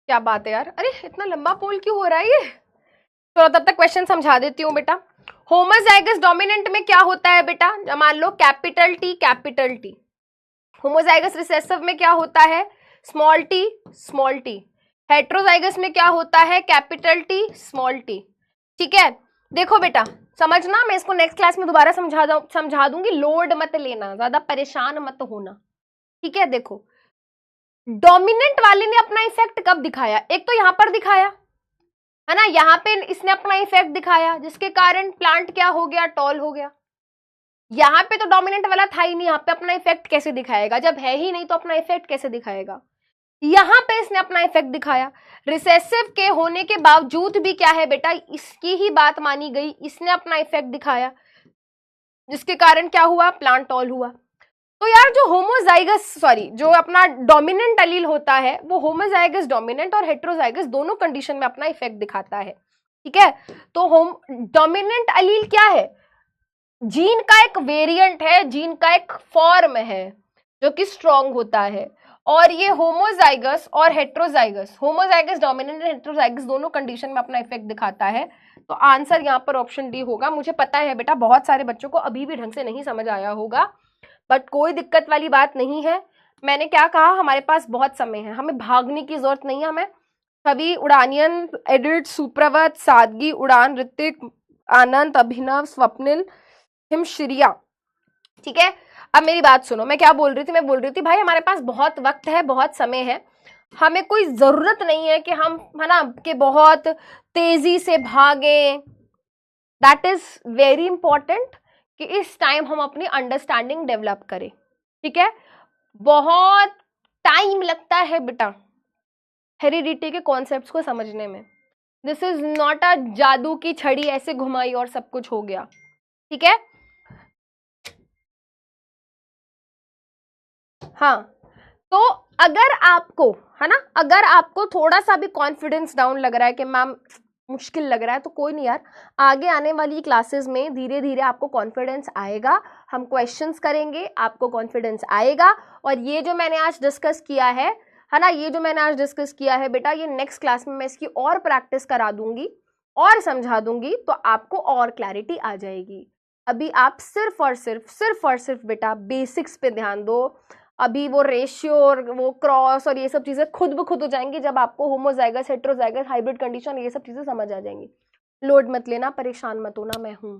क्या बात है यार, अरे इतना लंबा पोल क्यों हो रहा है ये? तो तब तक क्वेश्चन समझा देती हूँ बेटा। होमोजाइगस डोमिनेंट में क्या होता है बेटा, मान लो capital T capital T. Homozygous recessive में क्या होता है, small T small T. Heterozygous में क्या होता है, कैपिटल टी स्मॉल टी। ठीक है, देखो बेटा समझना, मैं इसको नेक्स्ट क्लास में दोबारा समझा दूंगी, लोड मत लेना, ज्यादा परेशान मत होना। ठीक है, देखो डोमिनेंट वाले ने अपना इफेक्ट कब दिखाया, एक तो यहां पर दिखाया है ना, यहाँ पे इसने अपना इफेक्ट दिखाया जिसके कारण प्लांट क्या हो गया, टॉल हो गया। यहाँ पे तो डोमिनेंट वाला था ही नहीं, यहाँ पे अपना इफेक्ट कैसे दिखाएगा, जब है ही नहीं तो अपना इफेक्ट कैसे दिखाएगा। यहाँ पे इसने अपना इफेक्ट दिखाया, रिसेसिव के होने के बावजूद भी क्या है बेटा, इसकी ही बात मानी गई, इसने अपना इफेक्ट दिखाया जिसके कारण क्या हुआ, प्लांट टॉल हुआ। तो यार जो होमोजाइगस सॉरी जो अपना डोमिनेंट अलील होता है वो होमोजाइगस डोमिनेंट और हेट्रोजाइगस दोनों कंडीशन में अपना इफेक्ट दिखाता है। ठीक है, तो होम डोमिनेंट अलील क्या है, जीन का एक वेरिएंट है, जीन का एक फॉर्म है जो कि स्ट्रॉन्ग होता है। और ये होमोजाइगस और हेट्रोजाइगस, होमोजाइगस डोमिनेंट और हेट्रोजाइगस दोनों कंडीशन में अपना इफेक्ट दिखाता है। तो आंसर यहाँ पर ऑप्शन डी होगा। मुझे पता है बेटा बहुत सारे बच्चों को अभी भी ढंग से नहीं समझ आया होगा, बट कोई दिक्कत वाली बात नहीं है। मैंने क्या कहा, हमारे पास बहुत समय है, हमें भागने की जरूरत नहीं है। हमें सभी उड़ानियन, एडिट, सुप्रवत, सादगी, उड़ान, ऋतिक, आनंद, अभिनव, स्वप्निल, हिमश्रिया। ठीक है, अब मेरी बात सुनो, मैं क्या बोल रही थी, मैं बोल रही थी भाई हमारे पास बहुत वक्त है, बहुत समय है, हमें कोई जरूरत नहीं है कि हम है ना कि बहुत तेजी से भागें। दैट इज वेरी इंपॉर्टेंट कि इस टाइम हम अपनी अंडरस्टैंडिंग डेवलप करें। ठीक है, बहुत टाइम लगता है बेटा हेरिडिटी के कॉन्सेप्ट्स को समझने में। दिस इज नॉट अ जादू की छड़ी ऐसे घुमाई और सब कुछ हो गया। ठीक है, हाँ, तो अगर आपको है ना, अगर आपको थोड़ा सा भी कॉन्फिडेंस डाउन लग रहा है कि मैम मुश्किल लग रहा है, तो कोई नहीं यार, आगे आने वाली क्लासेस में धीरे धीरे आपको कॉन्फिडेंस आएगा, हम क्वेश्चंस करेंगे, आपको कॉन्फिडेंस आएगा। और ये जो मैंने आज डिस्कस किया है ना, ये जो मैंने आज डिस्कस किया है बेटा, ये नेक्स्ट क्लास में मैं इसकी और प्रैक्टिस करा दूंगी और समझा दूंगी, तो आपको और क्लैरिटी आ जाएगी। अभी आप सिर्फ और सिर्फ बेटा बेसिक्स पे ध्यान दो। अभी वो रेशियो और वो क्रॉस और ये सब चीजें खुद ब खुद हो जाएंगी जब आपको होमोजाइगस, हेट्रोजाइगस, हाइब्रिड कंडीशन ये सब चीजें समझ आ जाएंगी। लोड मत लेना, परेशान मत होना, मैं हूं।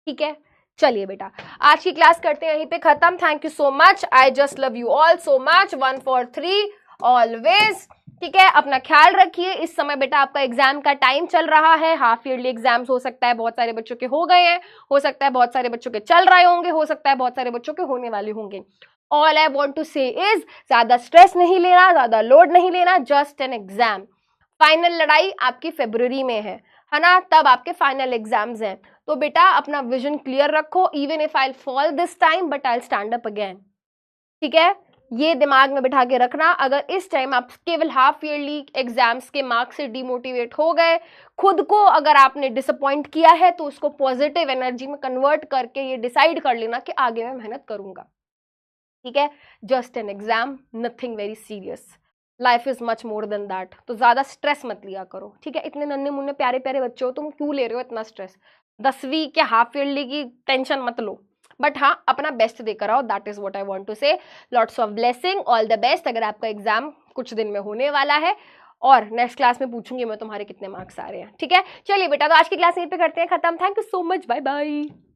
ठीक है, चलिए बेटा आज की क्लास करते हैं यहीं पे खत्म। Thank you so much, I just love you all so much, 1 for 3 always. ठीक है, अपना ख्याल रखिए। इस समय बेटा आपका एग्जाम का टाइम चल रहा है, हाफ ईयरली एग्जाम्स हो सकता है बहुत सारे बच्चों के हो गए हैं, हो सकता है बहुत सारे बच्चों के चल रहे होंगे, हो सकता है बहुत सारे बच्चों के होने वाले होंगे। ऑल आई वॉन्ट टू से इज ज्यादा स्ट्रेस नहीं लेना, ज्यादा लोड नहीं लेना, जस्ट एन एग्जाम। फाइनल लड़ाई आपकी फरवरी में है ना, तब आपके फाइनल एग्जाम्स हैं। तो बेटा अपना विजन क्लियर रखो, even if I fall this time but I stand up again. ठीक है, ये दिमाग में बिठा के रखना। अगर इस टाइम आप केवल हाफ ईयरली एग्जाम्स के मार्क्स से डिमोटिवेट हो गए, खुद को अगर आपने डिसअपॉइंट किया है, तो उसको पॉजिटिव एनर्जी में कन्वर्ट करके ये डिसाइड कर लेना कि आगे मैं मेहनत करूंगा। ठीक है, just an exam, nothing very serious, life is much more than that. तो ज्यादा स्ट्रेस मत लिया करो। ठीक है, इतने नन्हे मुन्ने प्यारे प्यारे बच्चे हो, तुम क्यों ले रहे हो इतना स्ट्रेस? 10वीं के हाफ ईयरली की टेंशन मत लो, बट हाँ अपना बेस्ट देकर आओ। That is what I want to say. Lots of blessing, all the best. अगर आपका एग्जाम कुछ दिन में होने वाला है, और नेक्स्ट क्लास में पूछूंगी मैं तुम्हारे कितने मार्क्स आ रहे हैं। ठीक है, चलिए बेटा, तो आज की क्लास यहीं पे करते हैं खत्म। Thank you so much, bye bye.